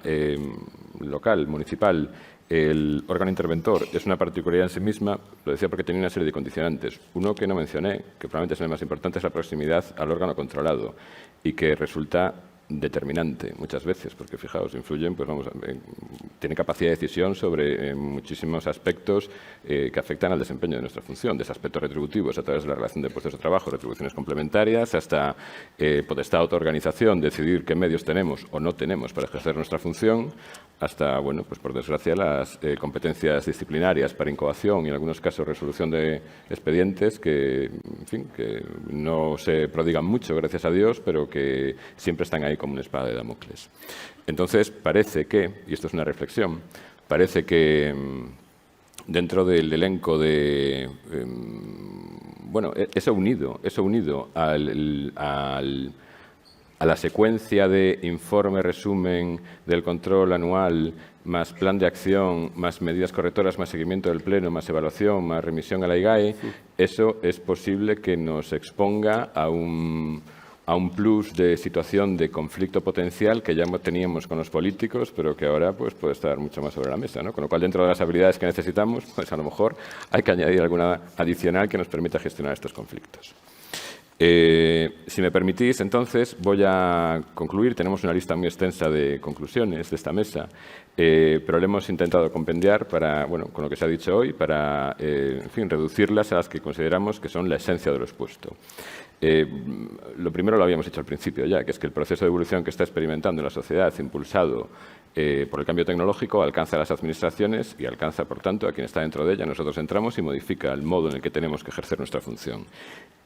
local, municipal, el órgano interventor es una particularidad en sí misma, lo decía porque tenía una serie de condicionantes. Uno que no mencioné, que probablemente es el más importante, es la proximidad al órgano controlado, y que resulta determinante muchas veces, porque fijaos, influyen, pues vamos, tienen capacidad de decisión sobre muchísimos aspectos que afectan al desempeño de nuestra función, desde aspectos retributivos a través de la relación de puestos de trabajo, retribuciones complementarias, hasta potestad de autoorganización, decidir qué medios tenemos o no tenemos para ejercer nuestra función, hasta, bueno, pues por desgracia, las competencias disciplinarias para incoación y en algunos casos resolución de expedientes que, en fin, que no se prodigan mucho, gracias a Dios, pero que siempre están ahí como una espada de Damocles. Entonces, parece que, y esto es una reflexión, parece que dentro del elenco de... bueno, eso unido a la secuencia de informe, resumen del control anual, más plan de acción, más medidas correctoras, más seguimiento del Pleno, más evaluación, más remisión a la IGAE, eso es posible que nos exponga a un plus de situación de conflicto potencial que ya teníamos con los políticos, pero que ahora pues, puede estar mucho más sobre la mesa, ¿no? Con lo cual, dentro de las habilidades que necesitamos, pues a lo mejor hay que añadir alguna adicional que nos permita gestionar estos conflictos. Si me permitís, entonces, voy a concluir. Tenemos una lista muy extensa de conclusiones de esta mesa, pero le hemos intentado compendiar para, bueno, con lo que se ha dicho hoy, para, en fin, reducirlas a las que consideramos que son la esencia de lo expuesto. Lo primero lo habíamos hecho al principio ya, que es que el proceso de evolución que está experimentando la sociedad, impulsado por el cambio tecnológico, alcanza a las administraciones y alcanza, por tanto, a quien está dentro de ella. Nosotros entramos y modifica el modo en el que tenemos que ejercer nuestra función.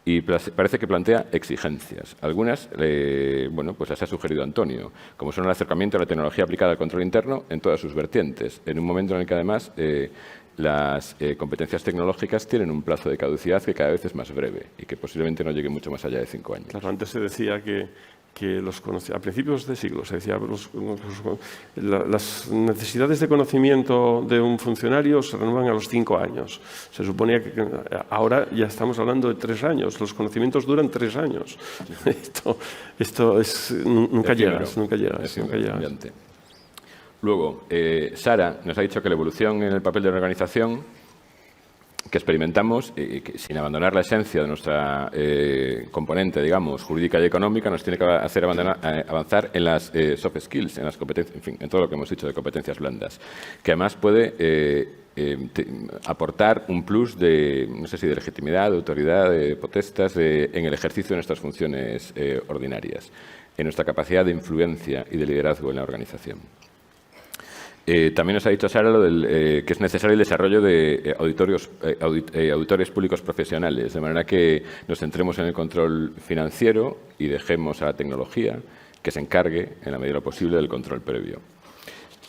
Y parece que plantea exigencias. Algunas, bueno, pues las ha sugerido Antonio, como son el acercamiento a la tecnología aplicada al control interno en todas sus vertientes, en un momento en el que además las competencias tecnológicas tienen un plazo de caducidad que cada vez es más breve y que posiblemente no llegue mucho más allá de 5 años. Claro, antes se decía que a principios de siglo se decía las necesidades de conocimiento de un funcionario se renuevan a los 5 años. Se suponía que ahora ya estamos hablando de 3 años. Los conocimientos duran 3 años. Esto es nunca llegas. Luego, Sara nos ha dicho que la evolución en el papel de la organización que experimentamos, que sin abandonar la esencia de nuestra componente, digamos, jurídica y económica, nos tiene que hacer avanzar en las soft skills, en las competencias, en fin, en todo lo que hemos dicho de competencias blandas, que además puede aportar un plus de, no sé si de legitimidad, de autoridad, de potestas, en el ejercicio de nuestras funciones ordinarias, en nuestra capacidad de influencia y de liderazgo en la organización. También nos ha dicho Sara que es necesario el desarrollo de auditores públicos profesionales, de manera que nos centremos en el control financiero y dejemos a la tecnología que se encargue, en la medida de lo posible, del control previo.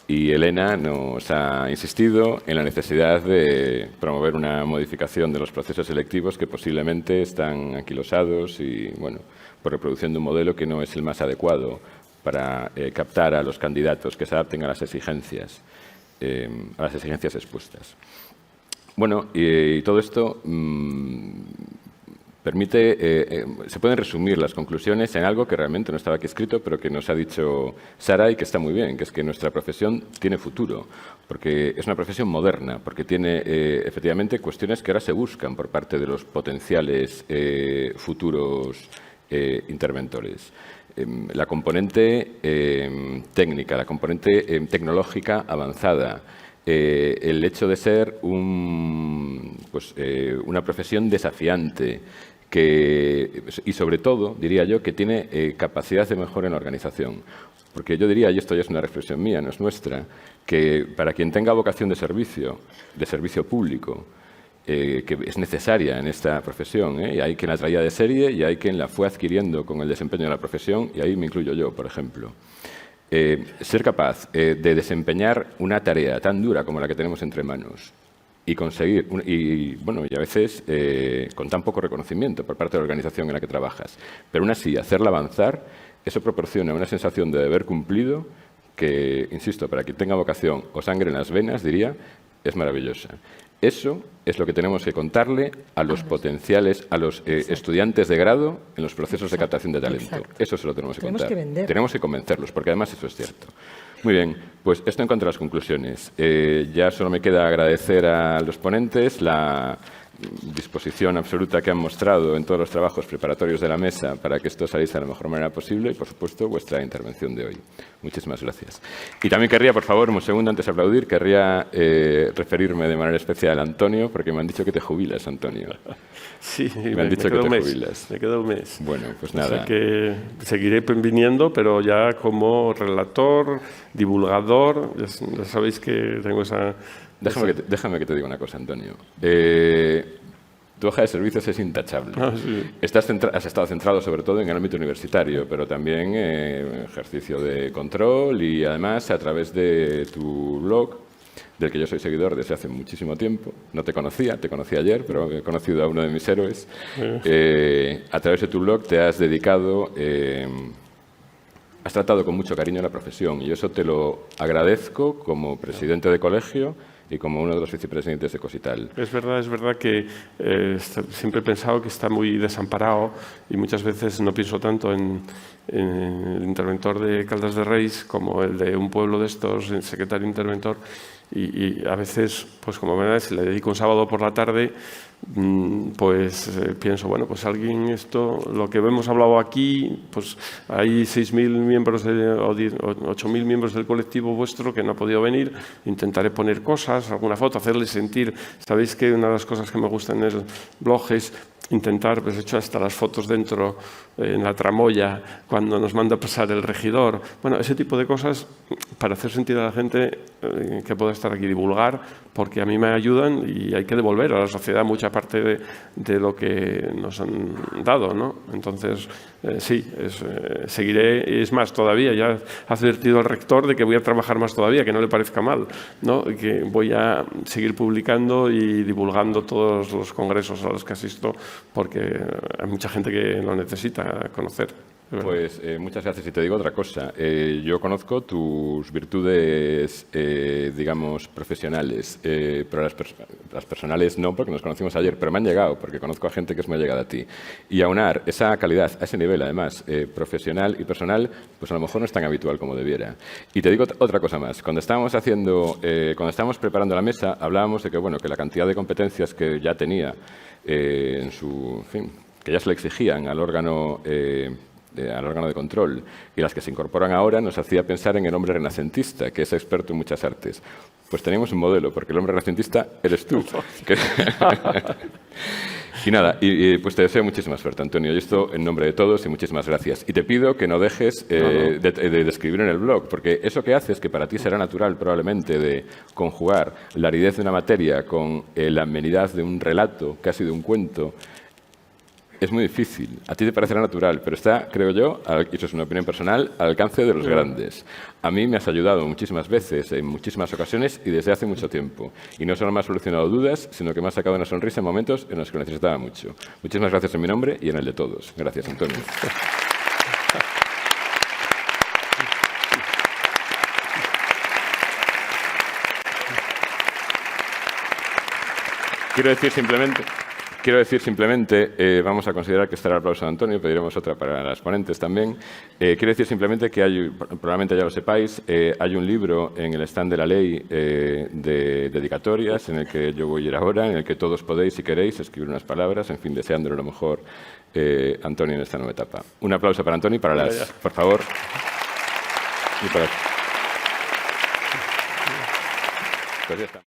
Y Elena nos ha insistido en la necesidad de promover una modificación de los procesos selectivos que posiblemente están anquilosados y, bueno, por reproducción de un modelo que no es el más adecuado para captar a los candidatos que se adapten a las exigencias expuestas. Bueno, y todo esto se pueden resumir las conclusiones en algo que realmente no estaba aquí escrito, pero que nos ha dicho Sara y que está muy bien, que es que nuestra profesión tiene futuro, porque es una profesión moderna, porque tiene efectivamente cuestiones que ahora se buscan por parte de los potenciales futuros interventores. La componente técnica, la componente tecnológica avanzada, el hecho de ser una profesión desafiante y sobre todo, diría yo, que tiene capacidad de mejora en la organización. Porque yo diría, y esto ya es una reflexión mía, no es nuestra, que para quien tenga vocación de servicio público, que es necesaria en esta profesión, y hay quien la traía de serie y hay quien la fue adquiriendo con el desempeño de la profesión, y ahí me incluyo yo, por ejemplo. Ser capaz de desempeñar una tarea tan dura como la que tenemos entre manos y conseguir, y a veces con tan poco reconocimiento por parte de la organización en la que trabajas, pero aún así hacerla avanzar, eso proporciona una sensación de deber cumplido que, insisto, para quien tenga vocación o sangre en las venas, diría, es maravillosa. Eso es lo que tenemos que contarle a los potenciales, a los estudiantes de grado en los procesos de captación de talento. Eso se lo tenemos que contar. Tenemos que convencerlos, porque además eso es cierto. Muy bien, pues esto en cuanto a las conclusiones. Ya solo me queda agradecer a los ponentes la disposición absoluta que han mostrado en todos los trabajos preparatorios de la mesa para que esto saliese de la mejor manera posible y, por supuesto, vuestra intervención de hoy. Muchísimas gracias. Y también querría, por favor, un segundo antes de aplaudir, querría referirme de manera especial a Antonio, porque me han dicho que te jubilas, Antonio. Sí, me han dicho que te jubilas. Me queda un mes. Bueno, pues nada. O sea que seguiré viniendo, pero ya como relator, divulgador. Ya sabéis que tengo esa... Déjame que te diga una cosa, Antonio. Tu hoja de servicios es intachable. Sí. Has estado centrado sobre todo en el ámbito universitario, pero también en ejercicio de control y además a través de tu blog, del que yo soy seguidor desde hace muchísimo tiempo. No te conocía, te conocí ayer, pero he conocido a uno de mis héroes. A través de tu blog te has dedicado... has tratado con mucho cariño la profesión y eso te lo agradezco como presidente de colegio y como uno de los vicepresidentes de Cosital. Es verdad que siempre he pensado que está muy desamparado y muchas veces no pienso tanto en el interventor de Caldas de Reis como el de un pueblo de estos, el secretario interventor, y a veces, pues como verdad, si le dedico un sábado por la tarde, pienso, bueno, pues alguien lo que hemos hablado aquí, pues hay 6.000 miembros o 8.000 miembros del colectivo vuestro que no ha podido venir, intentaré poner cosas, alguna foto, hacerles sentir. Sabéis que una de las cosas que me gusta en el blog es intentar, pues he hecho hasta las fotos dentro en la tramoya, cuando nos manda pasar el regidor. Bueno, ese tipo de cosas para hacer sentir a la gente que pueda estar aquí, divulgar, porque a mí me ayudan y hay que devolver a la sociedad mucha parte de lo que nos han dado, ¿no? Entonces, sí, seguiré, es más, todavía ya ha advertido al rector de que voy a trabajar más todavía, que no le parezca mal, ¿no? Que voy a seguir publicando y divulgando todos los congresos a los que asisto, porque hay mucha gente que lo necesita conocer. Pues muchas gracias. Y te digo otra cosa. Yo conozco tus virtudes, digamos, profesionales, pero las personales no, porque nos conocimos ayer, pero me han llegado, porque conozco a gente que es muy allegada a ti. Y aunar esa calidad, a ese nivel, además, profesional y personal, pues a lo mejor no es tan habitual como debiera. Y te digo otra cosa más. Cuando estábamos preparando la mesa, hablábamos de que, bueno, que la cantidad de competencias que ya tenía que ya se le exigían al órgano al órgano de control, y las que se incorporan ahora nos hacía pensar en el hombre renacentista, que es experto en muchas artes. Pues tenemos un modelo, porque el hombre renacentista eres tú. Y nada, pues te deseo muchísima suerte, Antonio. Y esto en nombre de todos y muchísimas gracias. Y te pido que no dejes de escribir en el blog, porque eso que haces, que para ti será natural probablemente, de conjugar la aridez de una materia con la amenidad de un relato, casi de un cuento, es muy difícil. A ti te parecerá natural, pero está, creo yo, y eso es una opinión personal, al alcance de los grandes. A mí me has ayudado muchísimas veces, en muchísimas ocasiones y desde hace mucho tiempo. Y no solo me has solucionado dudas, sino que me has sacado una sonrisa en momentos en los que lo necesitaba mucho. Muchísimas gracias en mi nombre y en el de todos. Gracias, Antonio. Quiero decir simplemente, vamos a considerar que estará el aplauso de Antonio, pediremos otra para las ponentes también. Quiero decir simplemente que probablemente ya lo sepáis, hay un libro en el stand de la ley de dedicatorias, en el que yo voy a ir ahora, en el que todos podéis, si queréis, escribir unas palabras, en fin, deseándole lo mejor Antonio en esta nueva etapa. Un aplauso para Antonio y para las, por favor. Y para... Pues ya está.